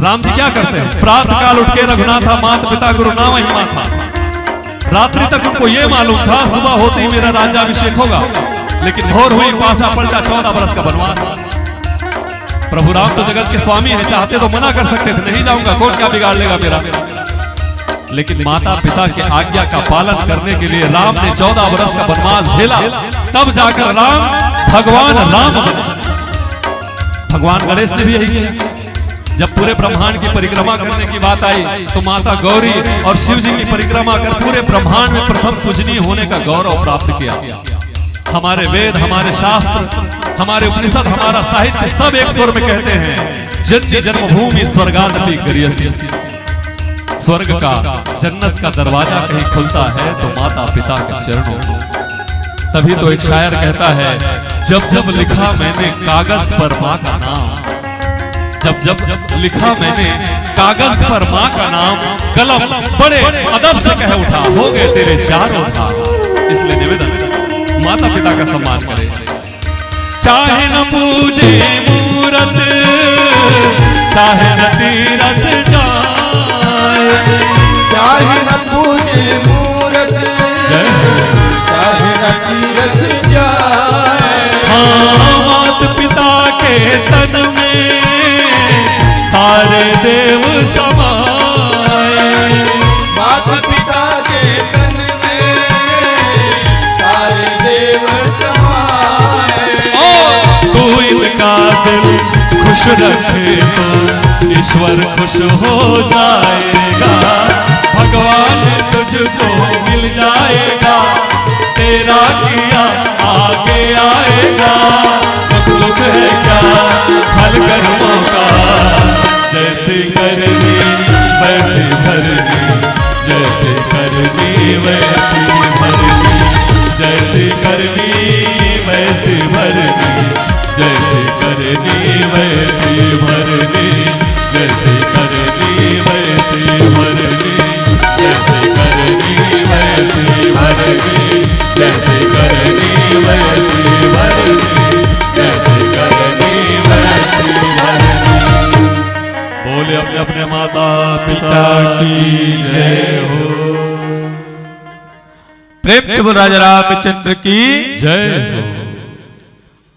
[SPEAKER 1] राम जी क्या करते हैं? प्रातः काल उठ के रघुनाथा मात पिता गुरु ना वही माथा। रात्रि तक उनको ये मालूम था सुबह होते ही मेरा राज्याभिषेक होगा, लेकिन भोर हुई पासा पलटा 14 बरस का वनवास। प्रभु राम तो जगत के स्वामी हैं, चाहते तो मना कर सकते थे, नहीं जाऊंगा, कौन क्या बिगाड़ लेगा मेरा। लेकिन माता पिता के आज्ञा का पालन करने के लिए राम ने 14 बरस का वनवास झेला, तब जाकर राम भगवान राम बने। भगवान गणेश ने भी यही किया। जब पूरे ब्रह्मांड की परिक्रमा करने की बात आई तो माता गौरी और शिव जी की परिक्रमा कर पूरे ब्रह्मांड में प्रथम पूजनीय होने का गौरव प्राप्त किया। हमारे वेद, हमारे शास्त्र, हमारे उपनिषद, हमारा साहित्य सब एक स्वर में कहते हैं, जन्य जन्मभूमि स्वर्गादपि गरीयसी। स्वर्ग का, जन्नत का दरवाजा कहीं खुलता है तो माता पिता के चरणों में। तभी तो एक शायर कहता है, जब जब लिखा मैंने कागज पर माँ का नाम, जब जब लिखा मैंने कागज पर माँ का नाम, कलम बड़े अदब से कह उठा, हो गए तेरे चारों धाम। इसलिए निवेदन, माता पिता का सम्मान करें, चाहे न पूजे मूरत, चाहे न तीरथ जाए,
[SPEAKER 2] चाहे न पूजे मूरत, चाहे न तीरथ जाए।
[SPEAKER 1] हाँ, मात पिता के तन में सारे देव समाए,
[SPEAKER 2] मात पिता के तन में सारे देव समाए।
[SPEAKER 1] तू इनका दिल खुश रखे तो ईश्वर खुश हो जाएगा, भगवान तुझको मिल जाएगा, तेरा किया आगे आएगा। सुख दुख है क्या फल कर्मों का, जैसे करनी वैसे भरनी, जैसे करनी वैसे भरनी, जैसे करनी वैसे भरनी, जैसे करनी वैसे भरनी, जैसे करनी वैसे भरनी, जैसे करनी वैसे भरनी, जैसे करनी वैसे भरनी, जैसे करनी वैसे भरनी। बोले अपने अपने माता पिता की जय हो।
[SPEAKER 3] प्रेम से बोल राजा रामचंद्र की
[SPEAKER 1] जय हो।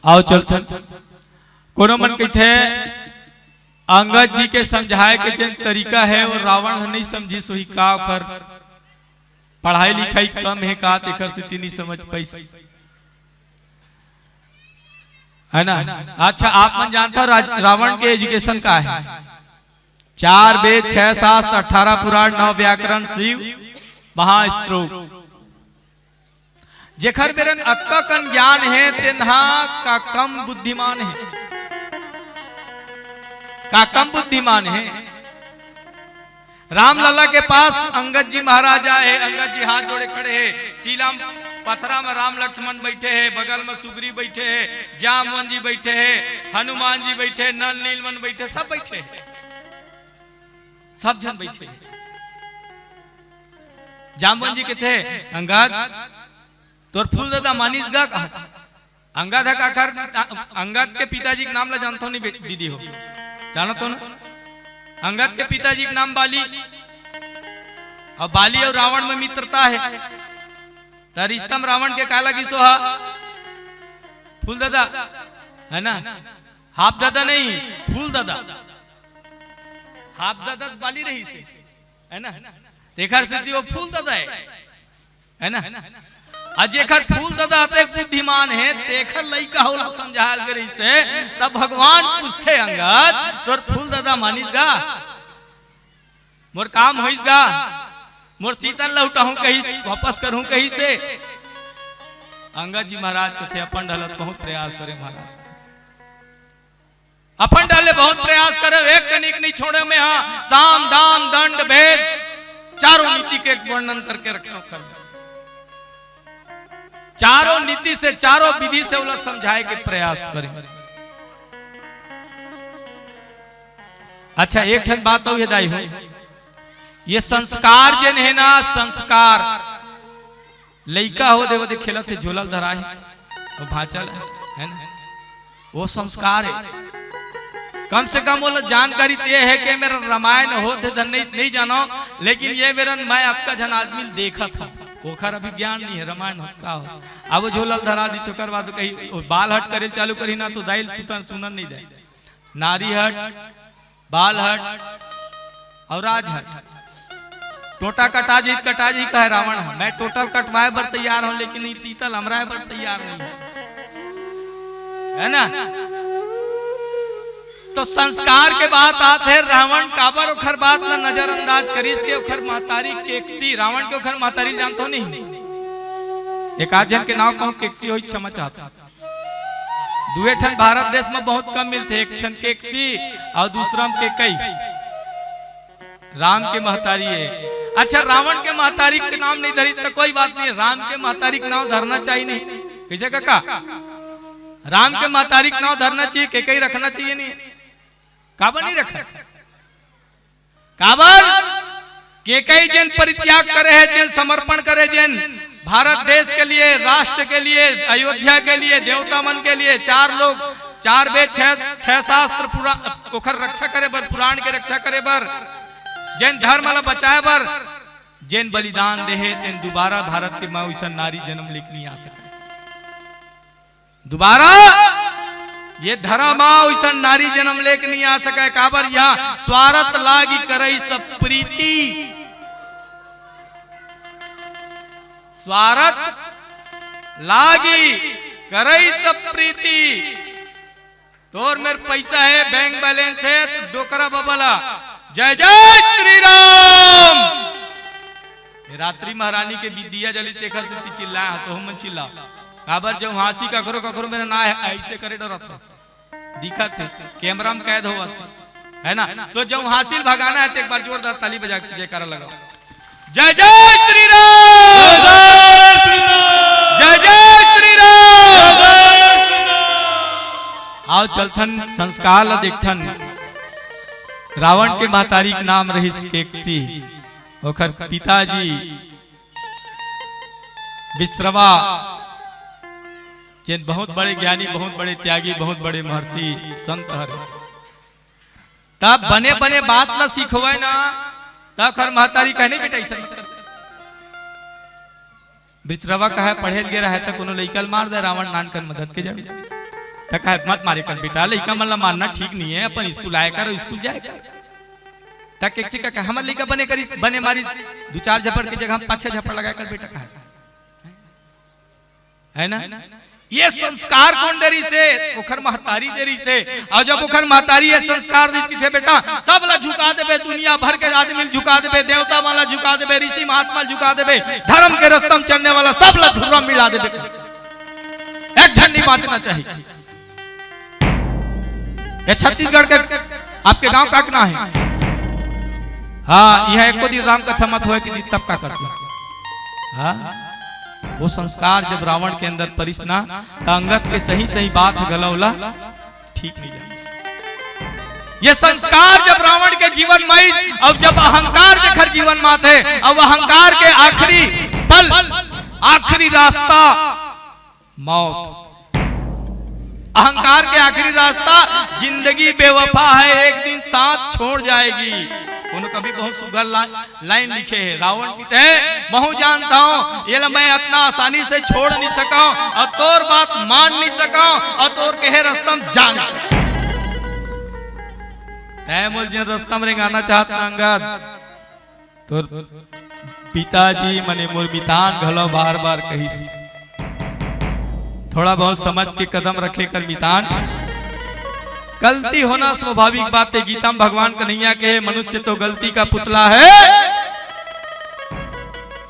[SPEAKER 3] आओ चल चल कोनो मन कहते अंगद जी के समझाए के जन तरीका है और रावण नहीं समझी सोही का ओकर पढ़ाई लिखाई कम है का तेकर से तीनी समझ पैसी है ना। अच्छा आप मन जानता हो रावण के एजुकेशन का है 4 वेद 6 शास्त्र 18 पुराण 9 व्याकरण शिव महास्त्रोत जेखर बेरन अक्का कन ज्ञान है तेन्हा का कम बुद्धिमान है राम लला के पास अंगद जी महाराजा है अंगद जी हाथ जोड़े खड़े हैं सीला पथरा में राम लक्ष्मण बैठे हैं बगल में सुग्री बैठे हैं जामवन जी बैठे हैं हनुमान जी बैठे नल नीलमन बैठे सब बैठे सब जन बैठे जामवन जी के थे अंगद तोर फूल दादा मानिस गा कहा अंगद है काकर अंगद के पिताजी का नाम ला जानता हूँ नहीं दीदी हो जानत हो ना। अंगद के पिताजी का नाम बाली और बाली और रावण में मित्रता है। तो रिश्ता में रावण के काला की सोहा फूल दादा है ना, हाफ दादा नहीं फूल दादा, हाफ दादा बाली रही से है ना, देखा से वो फूल दादा है ना। अजेखर फूल दादा ते बुद्धिमान है तेखर लइका होला समझाल करी से तब भगवान पूछते अंगद तोर फूल दादा मानिस गा, मोर काम होइस गा, मोर सीतन लौटाऊं कहीं वापस करूं कहीं से। अंगद जी महाराज को थे अपन ढलत बहुत प्रयास करे महाराज, अपन डाले बहुत प्रयास करे, एक कनिक नहीं छोड़े में। हाँ साम दाम दंड भेद चारों नीति के वर्णन करके रखे कर, चारों नीति से चारों विधि से उलट समझाए के प्रयास करें। अच्छा एक ठन बात तो दाई हो, ये संस्कार जन है ना, संस्कार लइका हो देव दे खेला थे झोलल धराए वो भाचल है ना, वो संस्कार है। कम से कम वो जानकारी तो ये है कि मेरा रामायण हो थे धन नहीं जानो, लेकिन ये मेरा मैं आपका जन आदमी देखा था ओखर अभी ज्ञान नहीं है रामायण हो का हो। अब वो झोलल धरा दी सोकर बाद कहीं बाल हट करे चालू करी ना तो दाइल सुतन सुनन नहीं जाए, नारी हट बाल हट और राज हट, टोटा कटा जी कहे रावण है। मैं टोटल कटवाए पर तैयार हूं लेकिन शीतल हमरा पर तैयार नहीं है ना। तो संस्कार के बात आते है, रावण काबर ओखर बात ना नजरअंदाज करीस के ओखर महतारी केकसी, रावण के ओखर महतारी जानतो नहीं। एक आध जन के नाम कहूं केकसी होई क्षमा चाहता, दुए ठन भारत देश में बहुत कम मिलते, एक ठन केकसी और दूसरा में केकई, राम के महतारी है। अच्छा रावण के महतारी के नाम नहीं धरी तो कोई बात नहीं, राम के महतारी का नाम धरना चाहिए नहीं, कैसे काका राम के महतारी का नाम धरना चाहिए, केकई रखना चाहिए नहीं, काबर नहीं रखा, काबर केकई जन परित्याग करे है, जन समर्पण करे, जन भारत देश के लिए राष्ट्र के लिए अयोध्या के लिए देवता मन के लिए चार लोग चार वेद छह शास्त्र पुराण ओखर रक्षा करे बर, पुराण के रक्षा करे बर, जैन धर्म ला बचाए बर जैन बलिदान देहे तेन दोबारा भारत के मां वैसा नारी जन्म लेके नहीं आ सके, दोबारा ये धरा मां वैसा नारी जन्म लेके नहीं आ सके। काबर यहाँ स्वार्थ लागी करई सब प्रीति, स्वार्थ लागी करई सब प्रीति, तोर मेरे पैसा है बैंक बैलेंस है तो डोकरा बबला जय जय श्री राम। रात्रि महारानी के दिया जली देखल से चिल्लाया तो हम चिल्ला, काबर जो हासी का करो मेरा ना है ऐसे करे डरत दिखत से कैमरा में कैद हुआ है ना। तो जो हासिल भगाना है तो एक बार जोरदार ताली बजा के जयकारा लगाओ, जय जय श्री राम, जय जय श्री राम। आओ चलथन संस्कार ला देखथन, रावण के महतारी के नाम रही केकसी, ओखर पिताजी विश्रवा जिन बहुत बड़े ज्ञानी बहुत बड़े त्यागी बहुत बड़े महर्षि संत हरे, तब बने बने बात ला सीखवे ना, तब खर महतारी कहने बेटा ऐसा विश्रवा कहे पढ़े गे रहा है तो कोनो लइकल मार दे, रावण नान कर मदद के जड़ तक कहे मत मारे कर बेटा, लइका मन ला मारना ठीक नहीं है, अपन स्कूल आया कर स्कूल जाए कर। तक एक का हमर लइका बने करी बने मारी दो चार झपड़ के जगह हम 5-6 झपड़ लगा कर बेटा कहे है ना। ये संस्कार कौन देरी से, ओखर महतारी देरी से, और जब ओखर महतारी ये संस्कार दी थे बेटा सब ला झुका देबे, दुनिया भर के आदमी झुका देबे, देवता वाला झुका देबे, ऋषि महात्मा झुका देबे, धर्म के रास्ते में चलने वाला सब ला धुर्रा मिला देबे, एक झन नहीं बांचना चाहिए। ये छत्तीसगढ़ के आपके गांव का ना है, हाँ यह एक दिन राम कथा मत हुआ कि तब का करते, हाँ वो संस्कार जब रावण के अंदर परिस ना तो अंगद के सही सही बात गलौला ठीक नहीं जानी। ये संस्कार जब रावण के जीवन में और जब अहंकार जखर जीवन में है और अहंकार के आखिरी पल आखिरी रास्ता मौत, अहंकार के आखिरी रास्ता जिंदगी बेवफा है, एक दिन साथ छोड़ जाएगी। उन्होंने कभी बहुत सुगर लाइन लिखे है, रावण की तय बहु जानता हूँ, ये मैं इतना आसानी से छोड़ नहीं सका और तोर बात मान नहीं सका और तोर कहे रस्तम जान सका। मुझे रस्तम रे गाना चाहता अंगद तो पिताजी मने मोर मितान घलो बार बार कही सी, थोड़ा बहुत समझ के कदम रखे कर मितान। गलती होना स्वाभाविक बात है। गीता में भगवान कन्हैया के मनुष्य तो गलती का पुतला है।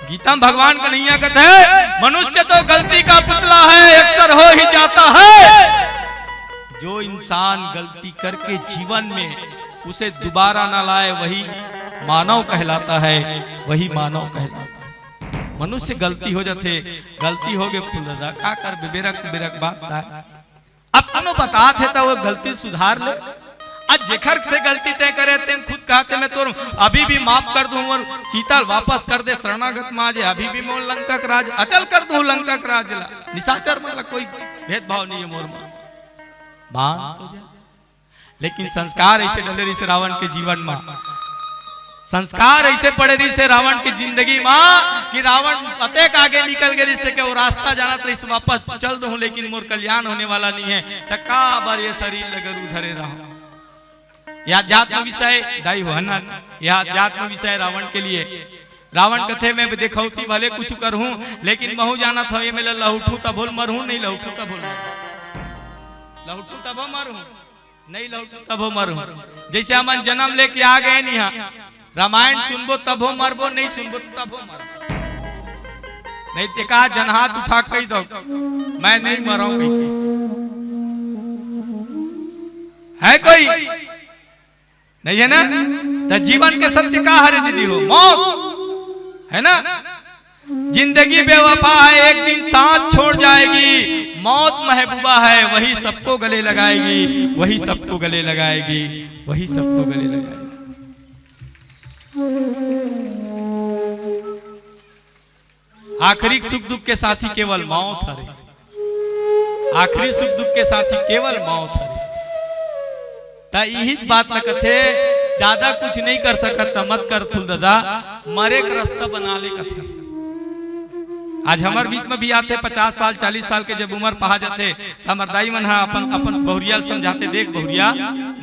[SPEAKER 3] गीता में भगवान कन्हैया कहते हैं मनुष्य तो गलती का पुतला है, अक्सर हो ही जाता है। जो इंसान गलती करके जीवन में उसे दोबारा ना लाए वही मानव कहलाता है, वही मानव कहलाता है। मनुष्य गलती हो जाते, गलती हो गए फुलदा का कर बेरक बेरक बात है। अब तनो बतात है तो वो गलती सुधार ले। आज जेखर से गलती तय करे तेन खुद कहते मैं तो अभी भी माफ कर दूं और शीतल वापस कर दे शरणागत माजे, अभी भी मोर लंका का राज अचल कर दूं लंका का राज ला। निशाचर मतलब कोई भेदभाव नहीं है मोर में, मान तो जा। लेकिन संस्कार ऐसे डले रही से रावण के जीवन में, संस्कार ऐसे पड़े रही से रावण की जिंदगी में कि रावण अतेक आगे निकल गए से कि वो रास्ता जाना तो इस वापस चल दूं लेकिन मोर कल्याण होने वाला नहीं है। तका बार ये शरीर लगरू धरे रहा। यह अध्यात्म विषय दाई हो ना, यह अध्यात्म विषय रावण के लिए। रावण कथे में देखौती भले कुछ करूं लेकिन महू जाना था ये मेला लहुठू तब बोल मरूं, नहीं लहुठू तब बोल लहुठू तब मरूं, नहीं लहुठू तब मरूं। जैसे हम जन्म लेके आ गए नहीं, रामायण सुनबो तब हो मरबो, नहीं सुनबो तब हो मरबो। नहीं ते का जन हाथ उठा कही दो मैं नहीं मरूंगी। है कोई नहीं है ना? तो जीवन के सत्य का हरे दीदी हो मौत है ना। जिंदगी बेवफा है, एक दिन साथ छोड़ जाएगी। मौत महबूबा है, वही सबको गले लगाएगी, वही सबको गले लगाएगी, वही सबको गले लगाएगी। आखिरी सुख दुख के साथी केवल मौत हरे, आखिरी सुख दुख के साथी केवल मौत हरे। ता यही बात न कथे ज्यादा कुछ नहीं कर सकत मत कर फुल दादा, मरे का रास्ता बना ले कथे। आज हमार बीच में भी आते 50 साल 40 साल के जब उम्र पहा जाते हमार दाई मन अपन अपन बहुरिया समझाते, देख बहुरिया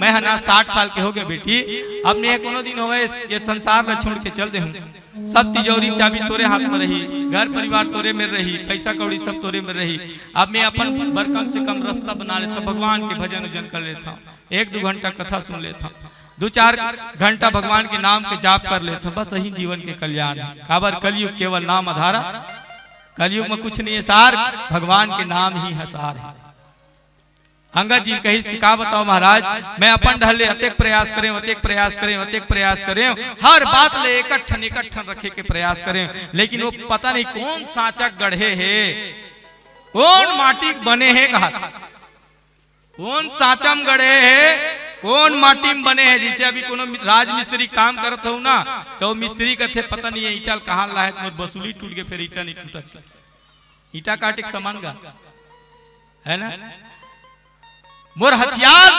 [SPEAKER 3] मैं है ना 60 साल के हो गए बेटी, अब ने कोनो दिन हो गए ये संसार में छोड़ के चल दे हूं। सब तिजोरी चाबी तोरे हाथ में रही, घर परिवार तोरे में रही, पैसा कौड़ी सब तोरे में रही। अब मैं अपन बर कम से कम रास्ता बना लेता, भगवान के भजन उजन कर लेता हूँ, 1-2 घंटा कथा सुन लेता हूँ, 2-4 घंटा भगवान के नाम के जाप कर लेता हूँ। बस यही जीवन के कल्याण है। काबर कलयुग केवल नाम आधारा, कलयुग में कुछ नहीं है सार, भगवान के नाम ही है सार है। अंगद जी कही कि का बताओ महाराज, मैं अपन ढले अतेक प्रयास करें, अतेक प्रयास करें, अतेक प्रयास करें, हर बात ले इकट्ठन रखे के प्रयास करें, लेकिन वो पता नहीं कौन साचक गढ़े है, कौन माटी बने हैं, कहा कौन साचम गढ़े है, कौन माटी में बने हैं। जैसे अभी कोनो राज मिस्त्री काम करत हो ना, तो मिस्त्री कहते पता नहीं है ईटा कहाँ लाए, मोर बसूली टूट गए, फिर ईटा नहीं टूटत, ईटा काटे के समान गा है ना। मोर हथियार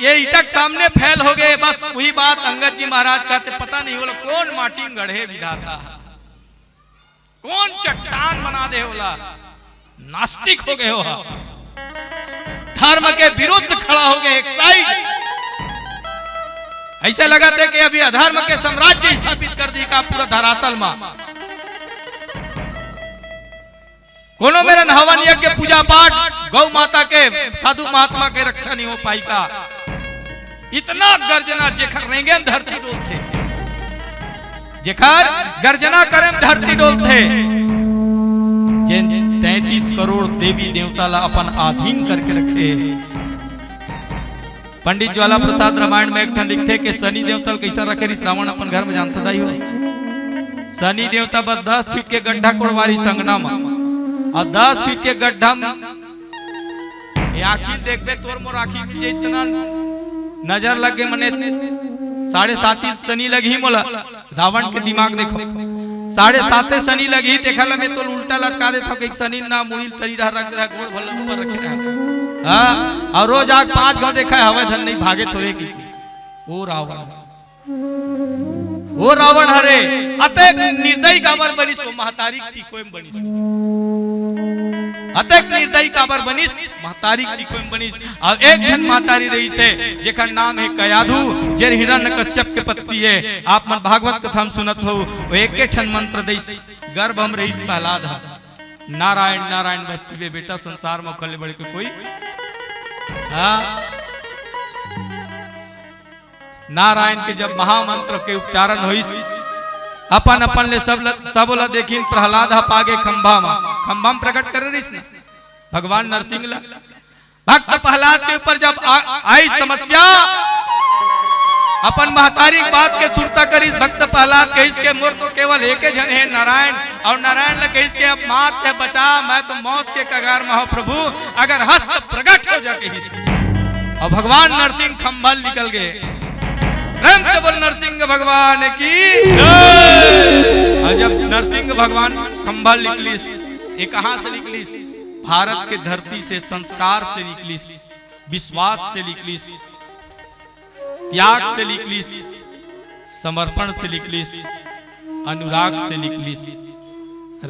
[SPEAKER 3] ये ईटक सामने फैल हो गए। बस वही बात अंगद जी महाराज कहते पता नहीं बोला कौन माटी में गढ़े विधाता, कौन चट्टान बना दे बोला, नास्तिक हो गए हो, धर्म के विरुद्ध खड़ा हो गए एक साइड। ऐसे लगा थे कि अभी अधर्म के साम्राज्य स्थापित कर दी का पूरा धरातल में। कोनो मेरा हवन यज्ञ पूजा पाठ गौ माता के साधु महात्मा के रक्षा नहीं हो पाई का। इतना गर्जना जेखर रेंगे धरती डोल थे, जेखर गर्जना करें धरती डोल थे। जिन 33 करोड़ देवी देवता ला अपन अधीन करके रखे। पंडित ज्वाला प्रसाद रामायण में एक ठन लिखते कि शनि देवता कैसा रखे रिस रावण अपन घर में जानता दाई हो। शनि देवता बस 10 फीट के गड्ढा कोड़वारी संगना में और 10 फीट के गड्ढा में आखिर देखबे तोर मोर आखिर में इतना नजर लगे मने 7.5 शनि लगी मोला। रावण के दिमाग देखो 7.5 शनि लगी, देखा मैं तो उल्टा लटका देता कि शनि ना मुड़ी तरी रख गोड़ भला ऊपर रखे रहा हाँ, और रोज आग 5 गांव देखा है हवा धन नहीं भागे थोड़े की वो रावण हरे अतक निर्दयी काबर बनिस वो महतारिक सीखोएम बनिस अतक निर्दयी काबर बनिस महतारिक सीखोएम बनिस। अब एक जन महतारी रही से जेकर नाम है कयाधु जेर हिरण्यकश्यप के पत्नी है। आप मन भागवत कथा में सुनत हो वो एक ठन मंत्र देस गर्भ हम रहीस प्रहलाद नारायण नारायण बस्ती बेटा संसार में खले बड़े के कोई हाँ नारायण के जब महामंत्र के उच्चारण होइस अपन अपन ले सब ला देखिन प्रहलाद पागे खंभा में प्रकट कर रही ना भगवान नरसिंह ला भक्त प्रहलाद के ऊपर जब आई समस्या अपन महतारी बात के सुरता करिस भक्त प्रहलाद के इसके मोर तो केवल एक जन है नारायण और नारायण लगे इसके अब मार से बचा मैं तो मौत के कगार में हूं प्रभु अगर हस्त प्रकट हो जाके और भगवान नरसिंह खंभल निकल गए। प्रेम से बोल नरसिंह भगवान की जय। जब नरसिंह भगवान खंभल निकलिस ये कहां से निकलिस भारत के धरती से संस्कार से निकलिस विश्वास से निकलिस त्याग से निकलिस समर्पण से निकलिस अनुराग से निकलिस।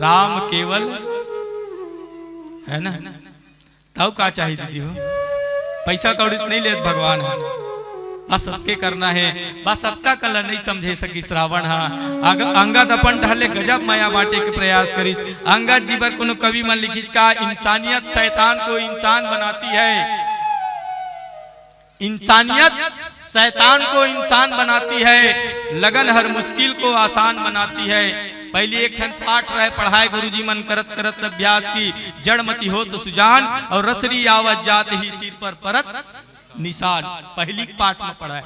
[SPEAKER 3] राम केवल है ना तब का चाहिए दीदी हो पैसा कौड़ी नहीं ले भगवान है बस सबके करना है बस सबका कल नहीं समझे सकी श्रावण हाँ अंगद अपन ढले गजब माया बांटे के प्रयास करिस। अंगद जी पर कोनो कवि मन लिखित का इंसानियत शैतान को इंसान बनाती है इंसानियत शैतान को इंसान बनाती है लगन हर मुश्किल को आसान बनाती है। पहले एक ठन पाठ रहे पढ़ाए गुरुजी मन करत करत अभ्यास की जड़मती हो तो सुजान और रसरी आवत जात ही सिर पर परत निशान पहली पाठ में पढ़ा है।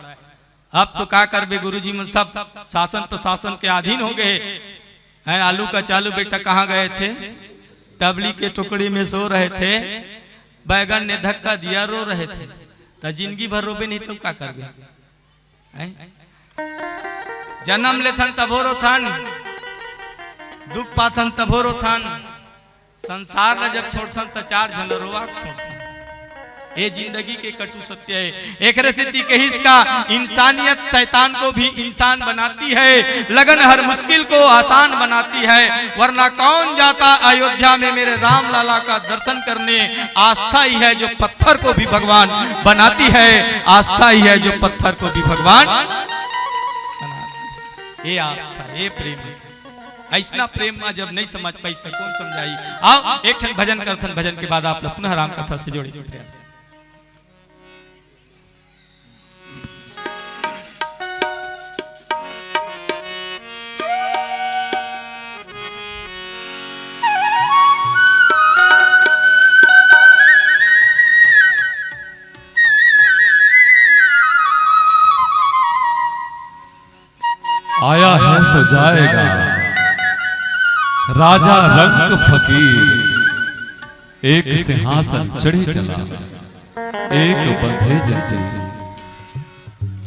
[SPEAKER 3] अब तो क्या करबे गुरुजी मन सब शासन प्रशासन के अधीन हो गए हैं। आलू का चालू बेटा कहाँ गए थे टबली के टुकड़ी में सो रहे थे बैगन ने धक्का दिया रो रहे थे तो जिंदगी भर रोबे नहीं तो क्या करबे जन्म लेथन तभोरो थन दुख पाथन तभोरो थन संसार ला जब छोड़थन तो 4 झन रोवा छोड़थन ये जिंदगी के कटु सत्य है। एक स्थिति कही इसका इंसानियत शैतान को भी इंसान बनाती है लगन हर मुश्किल को आसान बनाती है वरना कौन जाता अयोध्या में मेरे राम लाला का दर्शन करने। आस्था ही है जो पत्थर को भी भगवान बनाती है आस्था ही है जो पत्थर को भी भगवान ये आस्था ये प्रेम ऐसा प्रेम में जब नहीं समझ पाई तो कौन समझाई। आओ एक क्षण भजन करथन भजन के बाद आप लोग पुनः राम कथा से जोड़े प्रयास।
[SPEAKER 1] आया है सो जाएगा राजा रंग फकीर एक सिंहासन चढ़ी चला एक बंधे जंजीर।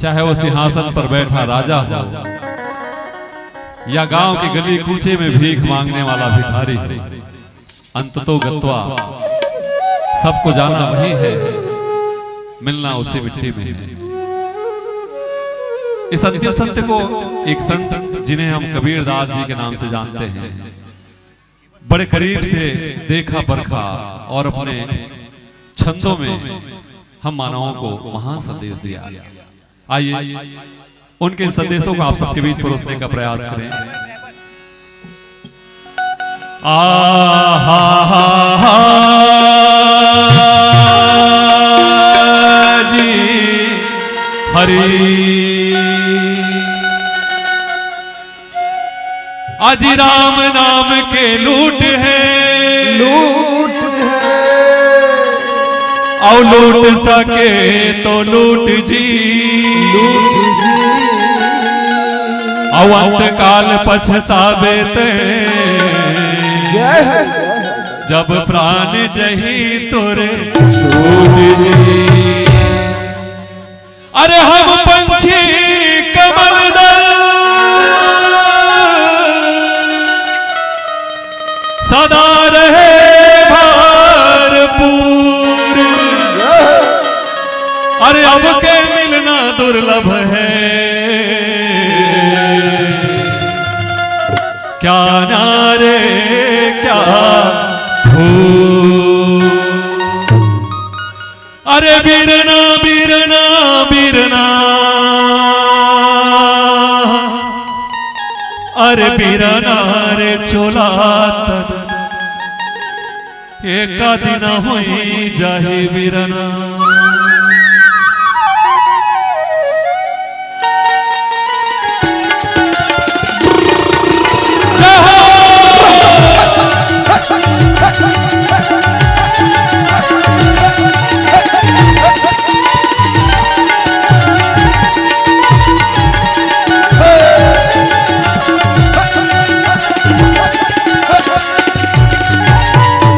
[SPEAKER 1] चाहे वो सिंहासन पर बैठा राजा हो या गांव की गली कूचे में भीख मांगने वाला भिखारी अंततो गत्वा सबको जाना वही है मिलना उसी मिट्टी में है। इस अंतिम सत्य को एक संत जिन्हें हम कबीर दास जी के नाम से जानते हैं बड़े करीब से देखा परखा और अपने छंदों में हम मानवों को महान संदेश दिया। आइए उनके संदेशों को आप सबके बीच परोसने का प्रयास करें। जी हरि आज राम नाम के लूट है और लूट सके तो लूट जी अवंत काल पछतावे ते जब प्राण जही तोरे छूट जी। अरे हम पंछी कमल दल सदा रहे भरपूर दुर्लभ है, क्या नारे क्या धूप। अरे बीरना बीरना बीरना, अरे बीरना रे चोला तन एका दिन होई जाहि बीरना।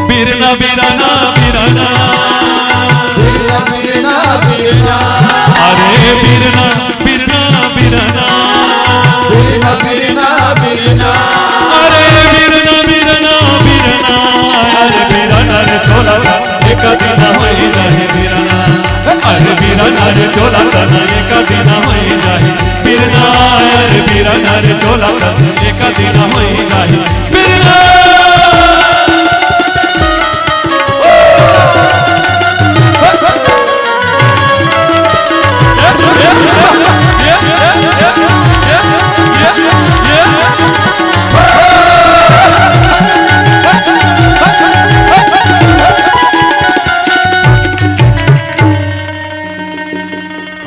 [SPEAKER 1] बीरना बीरना
[SPEAKER 2] बीरना बीरना,
[SPEAKER 1] अरे बीरना बीरना बीरना,
[SPEAKER 2] बीरना बीरना बीरना,
[SPEAKER 1] अरे बीरना बीरना बीरना, अरे बीरना रे चोला एक दिन होई जाहि बीरना। अरे बीरना रे चोला एक दिन होई जाहि बीरना। अरे बीरना रे चोला एक दिन होई जाहि बीरना।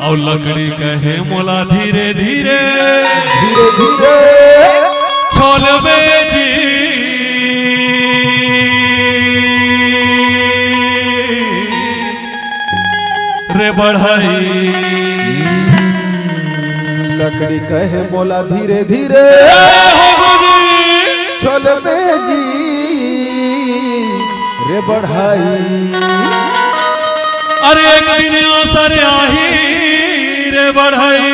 [SPEAKER 1] और लकड़ी कहे मोला धीरे धीरे
[SPEAKER 2] धीरे धीरे
[SPEAKER 1] छोल बेजी, रे बढ़ाई।
[SPEAKER 2] लकड़ी कहे मोला धीरे धीरे छोल में जी रे बढ़ाई।
[SPEAKER 1] अरे एक दिन असर आही रे बढ़ाई।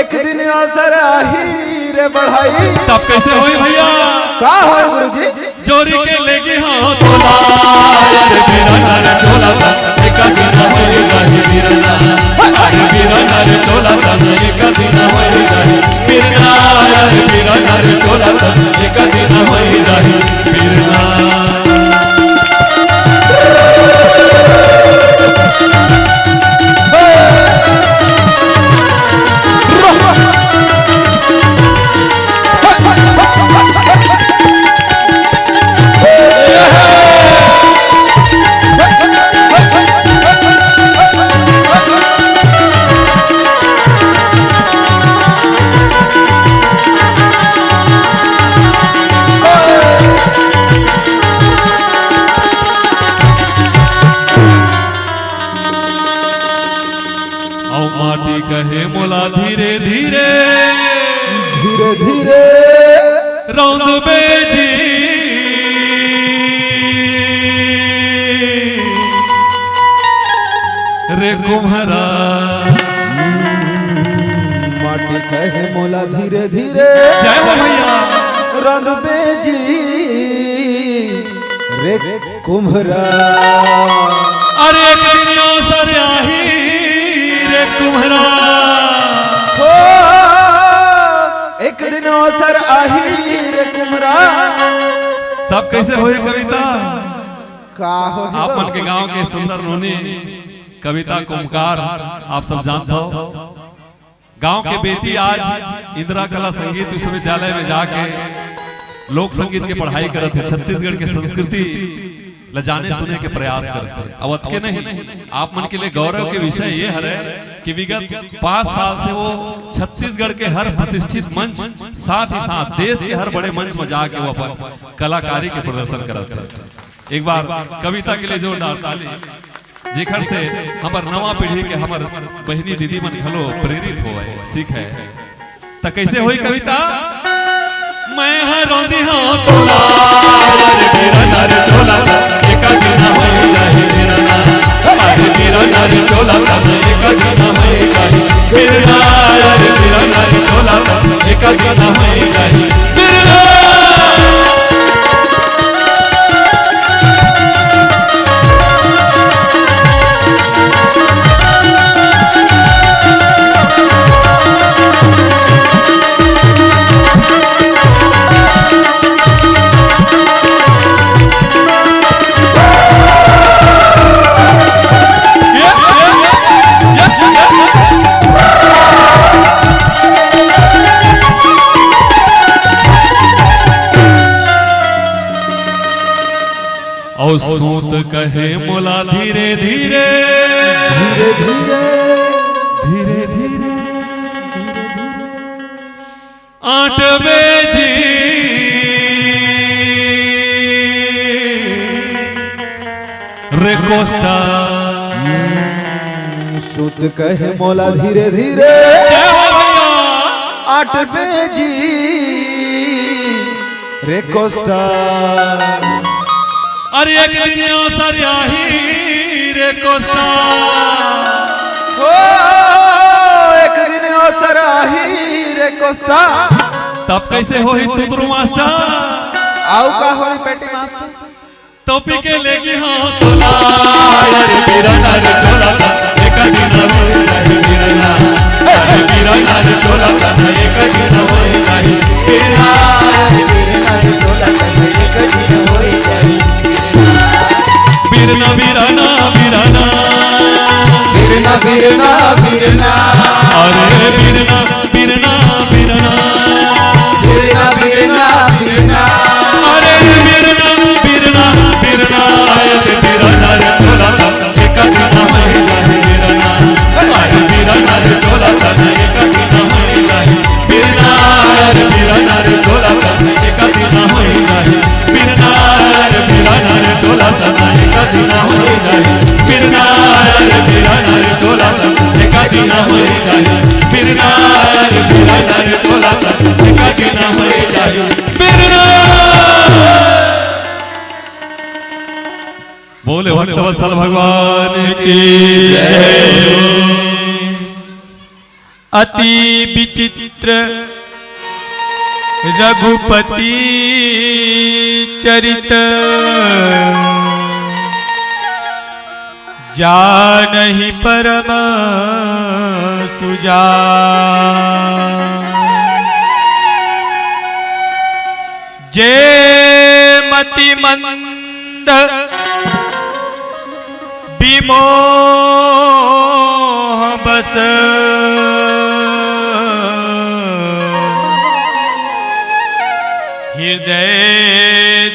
[SPEAKER 2] एक दिन असर आही रे बढ़ाई।
[SPEAKER 1] तब कैसे होई भैया?
[SPEAKER 2] का हो गुरुजी?
[SPEAKER 1] जोरी के लेगी हाँ तोला, अरे बीरना रे चोला एक दिन होई जाहि बीरना। अरे बीरना रे चोला एक दिन होई जाहि बीरना। अरे बीरना रे चोला एक दिन होई जाहि बीरना। माटी कहे मोला धीरे धीरे
[SPEAKER 2] धीरे धीरे
[SPEAKER 1] रौंद बेजी, रे कुम्हरा।
[SPEAKER 2] माटी कहे मोला धीरे धीरे
[SPEAKER 1] जय हो भैया।
[SPEAKER 2] रंद बेजी रे कुम्हरा।
[SPEAKER 1] अरे एक दिन अवसर आही रे कुम्हरा।
[SPEAKER 2] हो एक दिन अवसर आही रे कुम्हरा।
[SPEAKER 1] तब कैसे होई कविता?
[SPEAKER 2] का हो
[SPEAKER 1] आप मन के गांव के सुंदर नोनी कविता कुमकार आप सब जानते हो। गांव के बेटी आज इंदिरा कला संगीत विश्वविद्यालय में जाके लोक संगीत के पढ़ाई करते हैं। छत्तीसगढ़ के संस्कृति लजाने सुने के प्रयास करते हैं। अवध के नहीं, आप मन के लिए गौरव के विषय ये है कि विगत 5 साल से वो छत्तीसगढ़ के हर प्रतिष्ठित मंच, साथ ही साथ देश के हर बड़े मंच में जाके वो अपन कलाकारी के प्रदर्शन करते हैं। एक बार कविता के लिए जोरदार ताली, जेखर से हमार नवा पीढ़ी के हमार बहनी दीदी मन खलो प्रेरित हो सीखे। तो कैसे हुई कविता? मैं हरोंदी हाँ तोला, बीरना रे चोला एक दिन होई जाहि बीरना। अरे बीरना रे चोला एक दिन होई जाहि बीरना। अरे बीरना रे चोला एक दिन होई जाहि बीरना। और सूत कहे मोला धीरे धीरे
[SPEAKER 2] धीरे धीरे
[SPEAKER 1] धीरे धीरे आटवे जी रे कोस्टा
[SPEAKER 2] सुत कहे मोला धीरे धीरे आठ बेजी रे कोस्टा।
[SPEAKER 1] अरे एक दिन अवसर आही रे कोस्टा
[SPEAKER 2] ओ एक दिन अवसर आही रे कोस्टा।
[SPEAKER 1] तब कैसे होई तुतरू मास्टर
[SPEAKER 2] आओ का होई पेटी मास्टर
[SPEAKER 1] टोपी के लेगी हाँ तोला यार मेरा नार चोला एक दिन होई नहीं मेरा यार मेरा नार चोला एक दिन होई नहीं
[SPEAKER 2] बिरना चोला एक दिन होई नहीं
[SPEAKER 1] बिरना बिरना बिरना
[SPEAKER 2] बिरना बिरना बिरना
[SPEAKER 1] अरे बिरना बिरना बिरना
[SPEAKER 2] बिरना बिरना बिरना
[SPEAKER 1] अरे बिरना बिरना बिरना यार मेरा नार चोला एक दिन होई नहीं मेरा यार मेरा नार चोला एक दिन होई नहीं बिरना यार मेरा नार चोला एक दिन होई नहीं बिरना यार मेरा नार चोला एक दिन होई नहीं बिरना यार मेरा नार चोला एक दिन होई नहीं बिरना यार मेरा नार चोला एक दिन होई नहीं बिरना। बोले भक्तवत्सल भगवान की जय।
[SPEAKER 3] अति विचित्र रघुपति चरित जानहि परम सुजान। जे मति मंद विमोह बस हृदय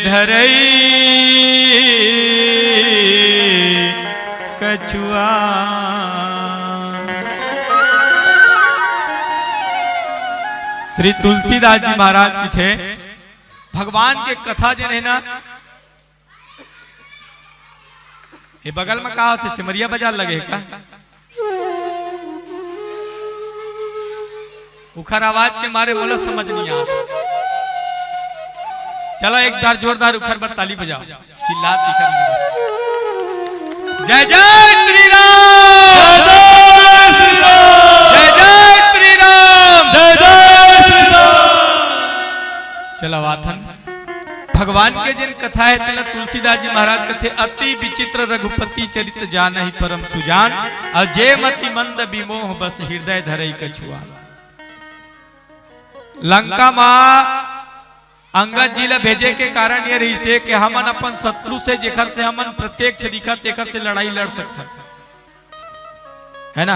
[SPEAKER 3] धरई कछुआ। श्री तुलसीदास जी महाराज की थे भगवान के कथा जे है ना ये बगल में कहा होते सिमरिया बाजार लगे का उखर आवाज के मारे बोला समझ नहीं आता। चलो एक बार जोरदार उखर पर ताली बजाओ चिल्ला दिखर। जय जय श्री राम जय श्री राम जय जय श्री राम जय जय श्री राम। चलो वाथन भगवान के जिन कथा है तेना तुलसीदास जी महाराज कथे अति विचित्र रघुपति चरित जानहि परम सुजान और जे मति मंद विमोह बस हृदय धरई कछुआ। लंका मां अंगद जी ला भेजे के कारण ये रही से कि हमन अपन शत्रु से जेखर से हमन प्रत्यक्ष दिखत तेखर से लड़ाई लड़ सकते है ना,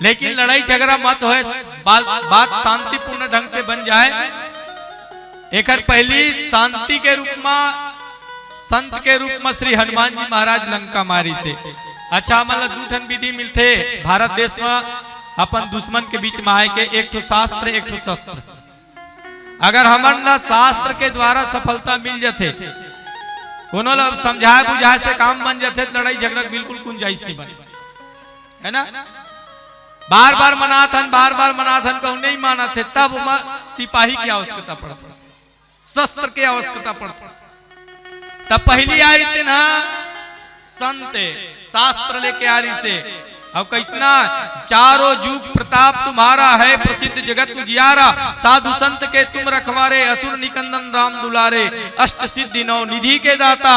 [SPEAKER 3] लेकिन लड़ाई झगड़ा मत होए बात शांतिपूर्ण ढंग से बन जाए। एकर पहली शांति के रूप में संत के रूप में श्री हनुमान जी महाराज लंका मारी से अच्छा मतलब दू ठन विधि मिलते भारत देश में अपन दुश्मन के बीच में आए के एक ठो शास्त्र एक ठो शस्त्र। अगर हमन ना शास्त्र के द्वारा सफलता मिल जाते कोनो ला समझाए बुझाए से काम बन जाते लड़ाई झगड़ा बिल्कुल गुंजाइश नहीं बने है ना। बार बार मनाथन कहूं नहीं माना थे तब सिपाही की आवश्यकता पड़ती शस्त्र की आवश्यकता पड़ती। तब पहली आई थी ना संत शास्त्र लेके आ रही से अब कैसना चारों जुग प्रताप तुम्हारा है प्रसिद्ध जगत उजियारा साधु संत के तुम रखवारे असुर निकंदन राम दुलारे अष्ट सिद्धि नौ निधि के दाता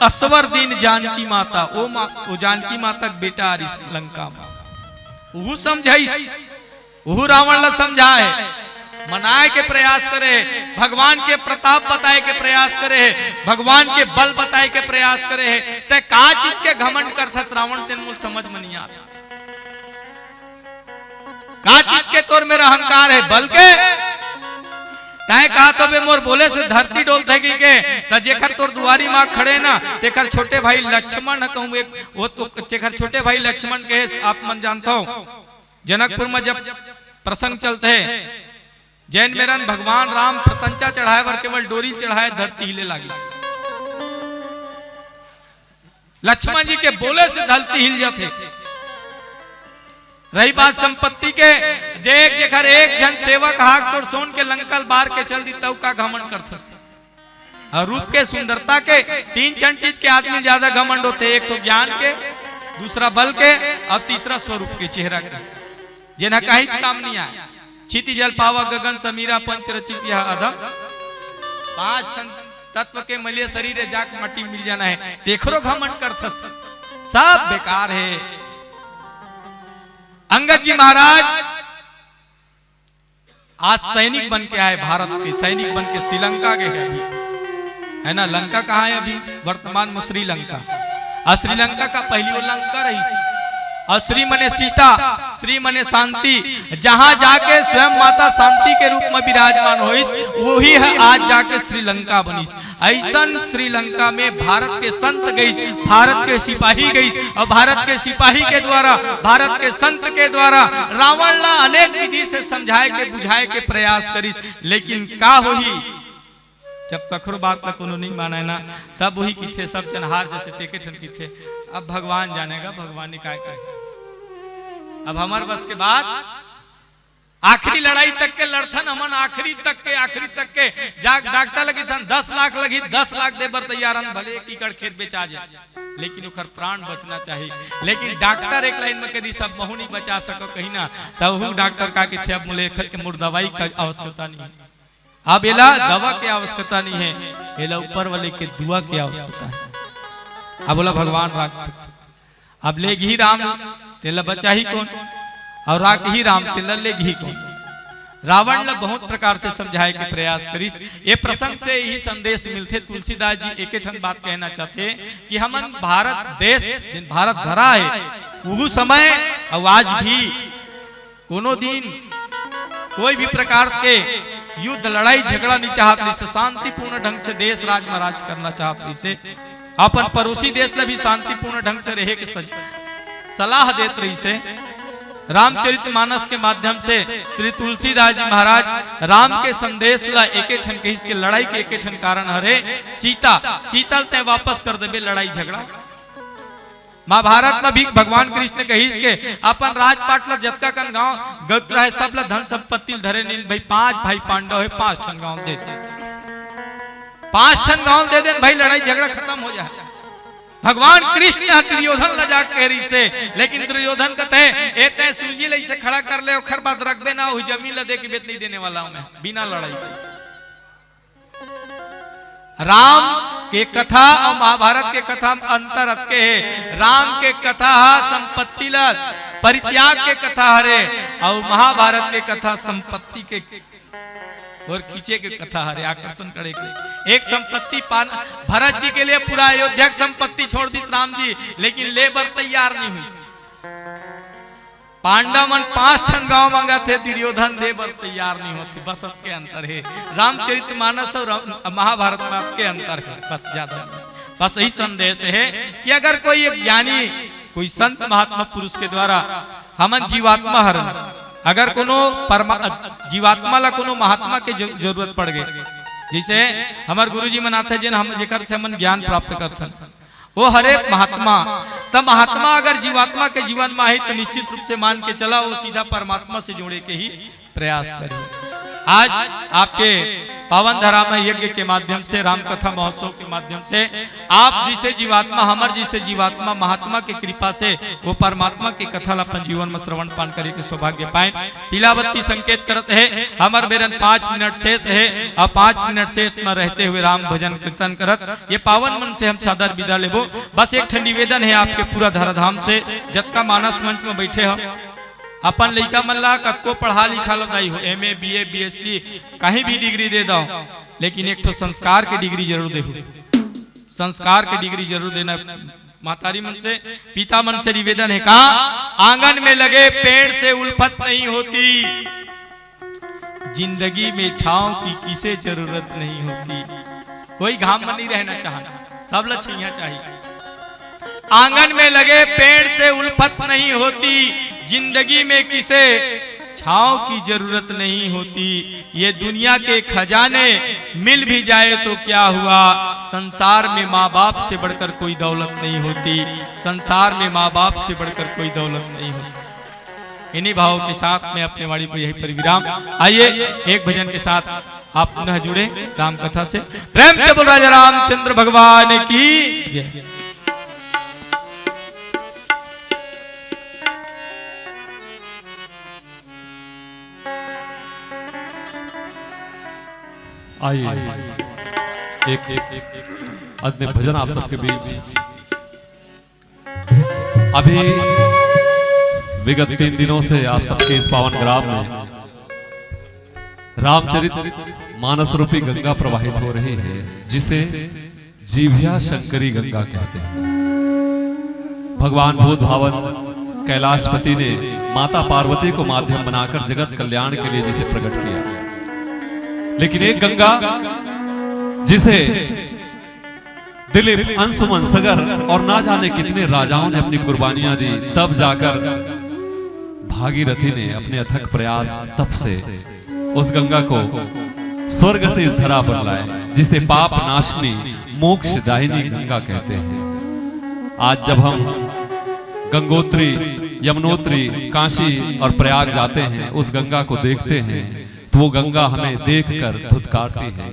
[SPEAKER 3] असवर दीन जानकी माता ओ जानकी माता बेटा आ रही लंका में वो समझाई वो रावण ला समझाए मनाए के प्रयास करे भगवान के प्रताप बताए के प्रयास करे भगवान के बल बताए के प्रयास करे ते का चीज के घमंड करता रावण तेन मूल समझ में नहीं आता। का चीज के तोर मेरा अहंकार है बल के तय कहा तो बे मोर बोले से धरती डोलते के त जेखर तोर दुआरी मां खड़े ना तेखर छोटे भाई लक्ष्मण न कहूं एक वो तो तेखर छोटे भाई लक्ष्मण के आप मन जानता हो जनकपुर में जब प्रसंग चलते है जैन मेरन भगवान राम प्रतंचा चढ़ाए बर केवल डोरी चढ़ाए धरती हिले लागी लक्ष्मण जी के बोले से धरती हिल जाते। रही बात संपत्ति के देख जेखर एक जन सेवक हाक तोर सोन के लंकल बार के चल दी तब का घमंड करथस और रूप के सुंदरता के तीन चंद चीज के आदमी ज्यादा घमंड होते एक तो ज्ञान के दूसरा बल के और तीसरा स्वरूप के चेहरा के जिन्हें कहीं काम नहीं आया क्षिति जल पावा गगन समीरा पंच रचित यह अधम पांच तत्व के मलिय शरीर जाक मट्टी मिल जाना है देखो घमंड करथस सब बेकार है। अंगद जी महाराज आज सैनिक बन के आए भारत के सैनिक बन के श्रीलंका गए अभी है ना लंका कहाँ है अभी वर्तमान में श्रीलंका और श्रीलंका का पहली वो लंका रही और श्री मने सीता श्री मने शांति जहां जाके स्वयं माता शांति के रूप में विराजमान हुई वही है आज जाके श्रीलंका बनी। ऐसन श्रीलंका में भारत के संत गई भारत के सिपाही गई और भारत के सिपाही के द्वारा भारत के संत के द्वारा रावण ला अनेक विधि से समझाए के बुझाए के प्रयास करिस लेकिन का होही जब तखरो बात ला कोनो नहीं माने ना तब वही की थे सब जनहार जैसे तेके ठन की थे। अब भगवान जानेगा भगवान ने काय काय अब हमार बस के बाद आखिरी लड़ाई तक के लड़थन हमन आखिरी तक के जाग डॉक्टर लगी थन 10 लाख लगी 10 लाख दे बर तैयार हन भले एक एकड़ खेत बेचा जाए लेकिन ओकर प्राण बचना चाहिए लेकिन डॉक्टर एक लाइन में कदी सब महू नहीं बचा सको कहीं ना तब वो डॉक्टर का कि थे अब मुले मुर दवाई का आवश्यकता नहीं है अब एला दवा की आवश्यकता नहीं है एला ऊपर वाले के दुआ की आवश्यकता है। अब बोला भगवान राख अब लेगी ही राम तेला बचा ही कौन और राख ही राम तेला लेगी ही कौन। रावण ने बहुत प्रकार से समझाए के प्रयास करी ये प्रसंग से ही संदेश मिलते तुलसीदास जी एक ठन बात कहना चाहते कि हमन भारत देश भारत धरा है वो समय और आज भी कोनो दिन कोई भी प्रकार के युद्ध लड़ाई झगड़ा नहीं चाहत रही से शांतिपूर्ण ढंग से देश राज महाराज करना चाहत रही से अपन पड़ोसी देश ला भी शांतिपूर्ण ढंग से रहे के सलाह देत रही से रामचरितमानस के माध्यम से श्री तुलसीदास जी महाराज राम के संदेश ला एके ठन कहिस के लड़ाई के एके ठन कारण हरे सीता ते वापस कर देबे लड़ाई झगड़ा। महाभारत में भी भगवान कृष्ण कहिस के अपन राजपाट ला जतका कन गांव गट रहे सब ला धन संपत्ति धरे नहीं भाई 5 भाई पांडव है 5 ठन गांव दे दे 5 ठन गांव दे देन भाई लड़ाई झगड़ा खत्म हो जाए। भगवान कृष्ण दुर्योधन ला जा कह रही से लेकिन दुर्योधन कहते एते सूजी ले से खड़ा कर ले खर बात रखबे ना हुई जमीन ला दे के बेच नहीं देने वाला हूं मैं बिना लड़ाई के। राम के कथा और महाभारत के कथा में अंतर रखे है। राम के कथा संपत्ति ला परित्याग के कथा हरे और महाभारत के कथा संपत्ति के और खींचे के कथा हरे आकर्षण करे के। एक संपत्ति पान भरत जी के लिए पूरा अयोध्या की संपत्ति छोड़ दी राम जी लेकिन लेबर तैयार नहीं हुई। पांडव मन 5 ठन गांव मांगा थे दुर्योधन देवर तैयार नहीं होती बस के अंतर है। रामचरितमानस और महाभारत में के अंतर है बस ज्यादा बस यही संदेश है कि अगर कोई एक ज्ञानी कोई संत महात्मा पुरुष के द्वारा हमन जीवात्मा हरण अगर कोनो जीवात्मा ला कोनो महात्मा के जरूरत पड़ गए जैसे हमारे गुरुजी मनाते जिन हम जेकर से हमन ज्ञान प्राप्त करथन वो हरे महात्मा तब महात्मा अगर जीवात्मा के जीवन में है तो निश्चित रूप से मान के चला वो सीधा परमात्मा से जोड़े के ही प्रयास करिए। आज आपके पावन धरा में यज्ञ के माध्यम से राम कथा महोत्सव के माध्यम से आप जिसे जीवात्मा हमर जिसे जीवात्मा महात्मा की कृपा से वो परमात्मा की कथा अपन जीवन में श्रवण पान करे के सौभाग्य पाए। तिलावती संकेत करते है हमर बेरन 5 मिनट शेष है और 5 मिनट शेष में रहते हुए राम भजन कीर्तन करत ये पावन मन से हम सादर विदा लेबो। बस एक ठन निवेदन है आपके पूरा धराधाम से जतका मानस मंच में बैठे हो अपन लड़का मन ला कतको पढ़ा लिखा लगाई हो MA BA BSc कहीं भी डिग्री दे दो लेकिन एक तो संस्कार के डिग्री जरूर दे संस्कार के डिग्री जरूर देना। मातारी मन से पिता मन से निवेदन है कहा आंगन में लगे पेड़ से उल्फत नहीं होती जिंदगी में छांव की किसे जरूरत नहीं होती। कोई घाम में नहीं रहना चाहता, सब लछियां चाहिए। आंगन में लगे पेड़ से उल्फत नहीं होती, जिंदगी में किसे छांव की जरूरत नहीं होती। ये दुनिया के खजाने मिल भी जाए तो क्या हुआ, संसार में माँ बाप से बढ़कर कोई दौलत नहीं होती। संसार में माँ बाप से बढ़कर कोई दौलत नहीं होती। इन्हीं भावों के साथ मैं अपने वाणी को यहीं पर विराम। आइए एक भजन के साथ आप पुनः जुड़े राम कथा से। प्रेम से बोल राजा रामचंद्र भगवान की जय।
[SPEAKER 1] आइए एक अद्भुत भजन आप सबके बीच। अभी विगत 3 दिनों से आप सबके इस पावन ग्राम में रामचरित मानस रूपी गंगा प्रवाहित हो रही है, जिसे जीव्या शंकरी गंगा कहते हैं। भगवान भूत भावन कैलाशपति ने माता पार्वती को माध्यम बनाकर जगत कल्याण के लिए जिसे प्रकट किया, लेकिन एक गंगा जिसे दिलीप, अंशुमन, सगर और ना जाने कितने राजाओं ने अपनी कुर्बानियां दी, तब जाकर भागीरथी ने अपने अथक प्रयास तप से उस गंगा को स्वर्ग से इस धरा पर लाए, जिसे पाप नाशनी मोक्षदायिनी गंगा कहते हैं। आज जब हम गंगोत्री, यमुनोत्री, काशी और प्रयाग जाते हैं, उस गंगा को देखते हैं तो वो गंगा हमें देखकर धुतकारती है,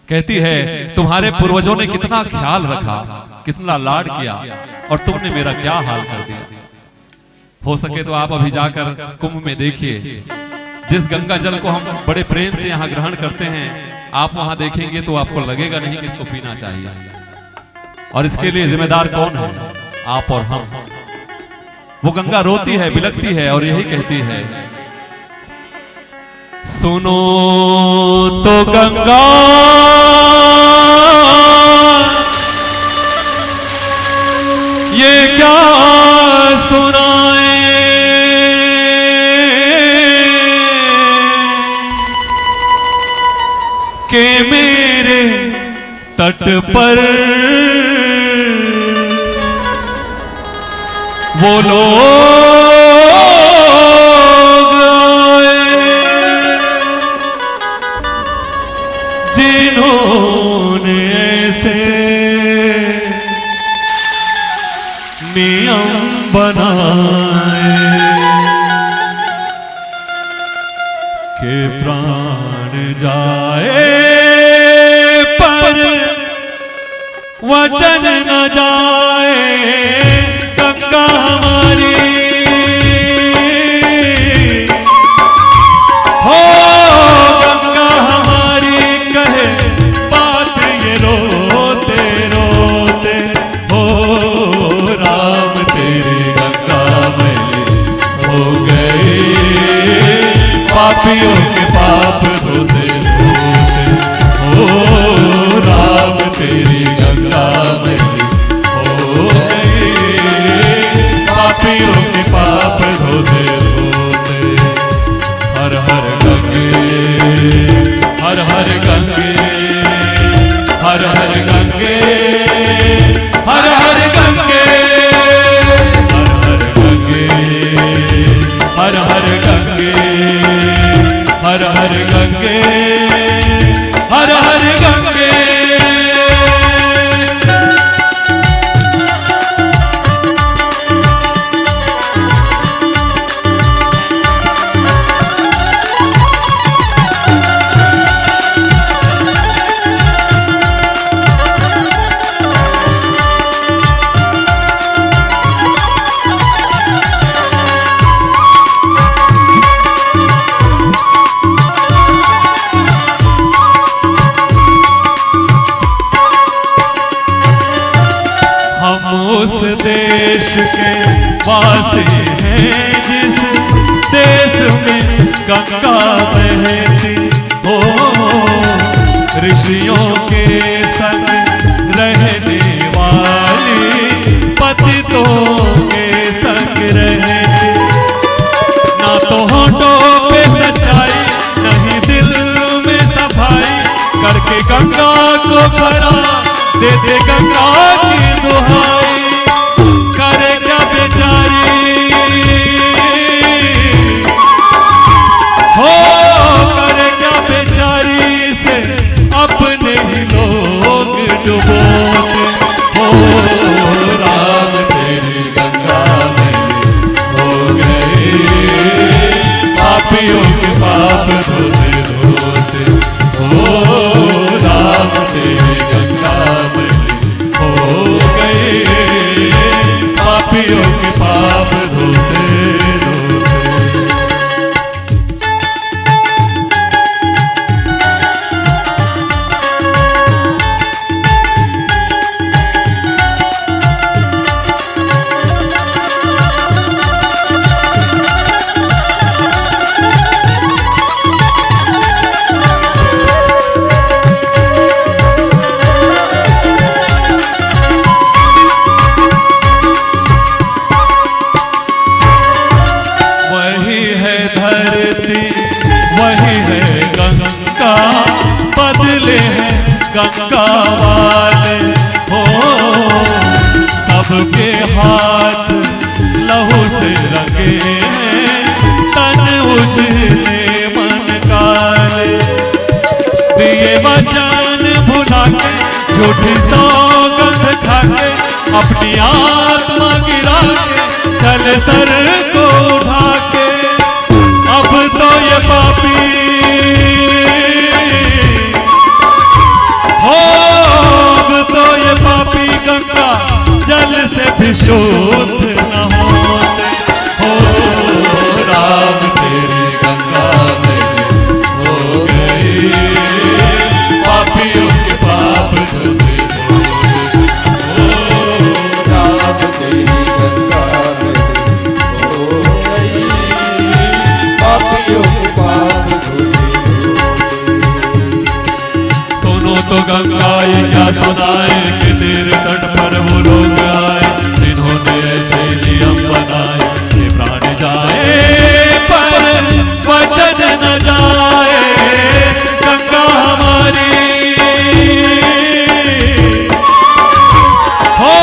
[SPEAKER 1] कहती है तुम्हारे पूर्वजों ने कितना ख्याल रखा, कितना लाड किया, और तुमने मेरा क्या हाल कर दिया। हो सके तो आप अभी जाकर कुंभ में देखिए, जिस गंगा जल को हम बड़े प्रेम से यहाँ ग्रहण करते हैं, आप वहां देखेंगे तो आपको लगेगा नहीं कि इसको पीना चाहिए। और इसके लिए जिम्मेदार कौन है? आप और हम। वो गंगा रोती है, बिलखती है और यही कहती है, सुनो तो गंगा ये क्या सुनाए, के मेरे तट पर वो लोग जिन्होंने ऐसे नियम बनाए के प्राण जाए पर वचन न जाए। गंगा हमारी हो, गंगा हमारी कहे बात ये रोते रोते, हो राम तेरे गंगा मैली हो गए, पापियों के पाप धोते धोते, हो राम तेरी गंगा मैली हो गए, पापियों के पाप धोते धोते। हर हर गंगे, हर हर गंगे, हर हर गंगे, हर हर गंगे, हर हर गंगे, हर हर गंगे, हर हर गंगे। उस देश के वासी हैं जिस देश में गंगा बहती हो, ऋषियों के संग रहने वाली पतितों के संग रहती, ना तो होठों पे सच्चाई नहीं गंगा को खरा दे दे गंगा की दुहाई, करे क्या बेचारी हो, करे क्या बेचारी से अपने ही लोग डुबोते हो। राम तेरी गंगा में हो गए पापियों के पाप धोते धोते हो। राम तेरी गंगा में हो गए पापियों के पाप धोते धोते। गंगा वाले हो सबके हाथ लहू से रंगे हैं, तन उजले मन काले। दिए वचन भुला के झूठी सौगंध खा के, अपनी आत्मा गिरा के चल सर को उठा के। अब तो ये पापी पापी गंगा जल से भी शुद्ध न होते हो। राम तेरी गंगा में हो गए पापियों के पाप धोते हो।
[SPEAKER 2] राम तेरी गंगा में हो गई पापियों के पाप धोते।
[SPEAKER 1] सुनो तो गंगा ये क्या सुनाए कि तेरे तट पर वो लोग आए, जिन्होंने ऐसे नियम बनाए कि प्राण जाए पर वचन न जाए। गंगा हमारी हो,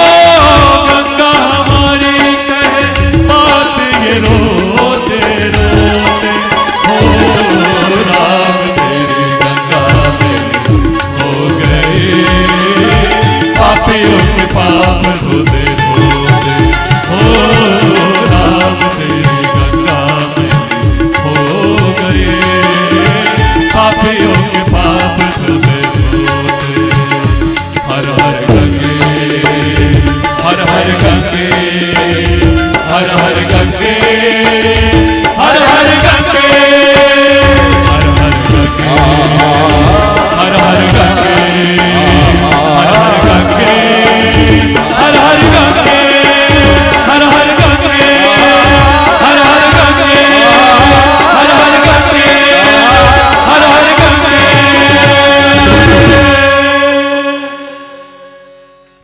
[SPEAKER 1] गंगा हमारी कहे बात ये रोते रोते हो। राम तेरी गंगा में हो गए पापियों के पाप धोते धोते हो। राम तेरी गंगा में हो गए पापियों के पाप धोते धोते। हर हर गंगे हर हर गंगे हर हर गंगे हर हर गंगे हर हर गंगे हर हर गंगे हर हर गंगे हर हर गंगे हर हर गंगे हर हर गंगे हर हर गंगे हर हर गंगे।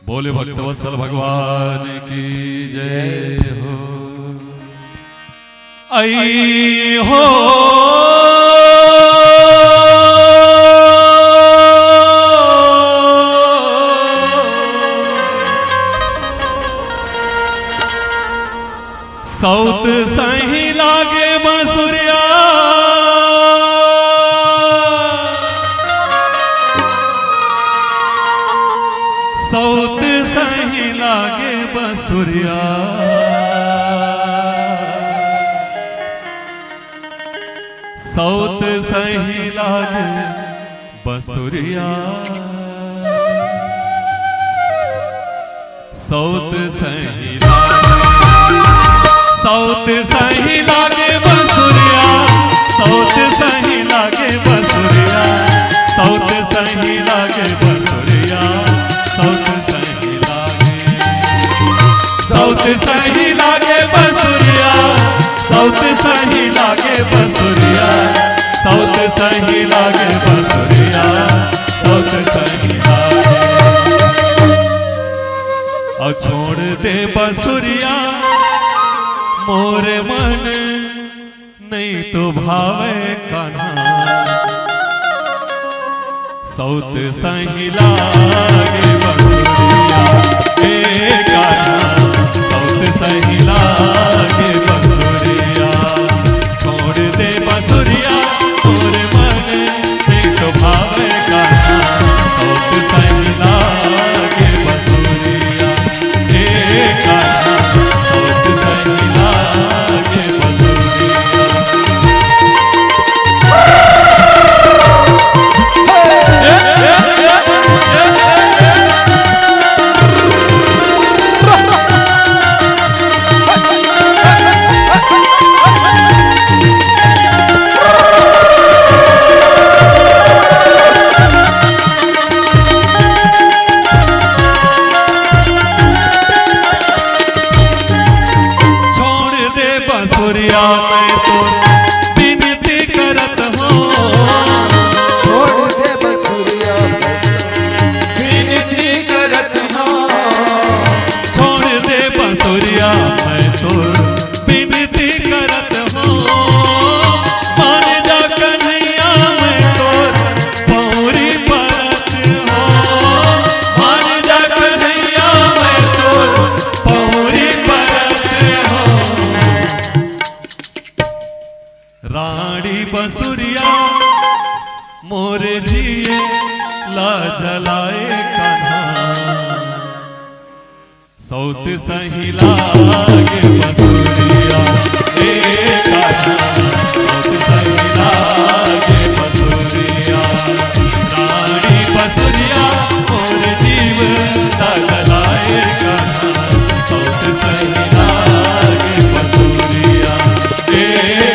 [SPEAKER 1] बोले भक्तवत्सल भगवान की जय हो। आई हो सौत सही लागे बसुरिया, सौत सही लागे बसुरिया। सौत सही लागे बसुरिया, सौत सही लागे, सौत सही लागे बसुरिया, सौत सही लागे बसुरिया, सौत सही लागे बसुरिया, सौत सही लागे, सौत सही लागे बसुरिया, सौत सही लागे बसुरिया, सौत सही लागे बसुरिया, सौत सही लागे। और छोड़ दे बसुरिया मोरे मन नहीं तो भावे कान्हा, सौत सही लागे बसुरिया हे गाना सौत सही लागे बसुरिया छोड़ दे बसुरिया और मन एक भावे गाना सौत सही लागे बसुरिया हे गाना सौत सही लागे बसुरिया। बसुरिया मैं तो विनती करत हूँ
[SPEAKER 2] छोड़ दे बसुरिया विनती करत हूँ
[SPEAKER 1] छोड़ दे बसुरिया मैं तो विनती करत हूँ मान जा कन्हैया मैं तो पौरी परत हूँ मान जा कन्हैया मैं तो पौरी परत हूँ। रानी बसुरिया मोरे जिए ला जलाए कान्हा सौत सही लागे बसुरिया हे कान्हा सौत सही लागे बसुरिया रानी बसुरिया मोरे जीव ला जलाए कान्हा सौत सही लागे बसुरिया हे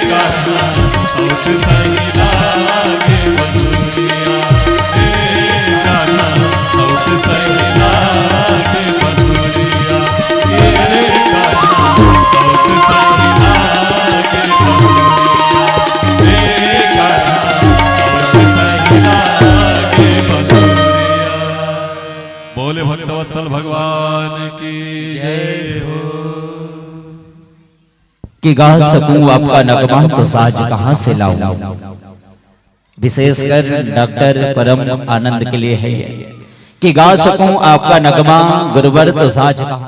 [SPEAKER 1] कान्हा सौत सही लागे बसुरिया हे गाना सौत सही लागे बसुरिया हे गाना सौत सही लागे बसुरिया हे गाना सौत सही लागे बसुरिया। बोले भक्तवत्सल भगवान की जय हो।
[SPEAKER 4] कि गा सकूं आपका नगमा तो साज कहां से लाऊं, विशेषकर डॉक्टर परम आनंद के लिए है कि गा सकूं आपका नगमा गुरुवर तो साज कहां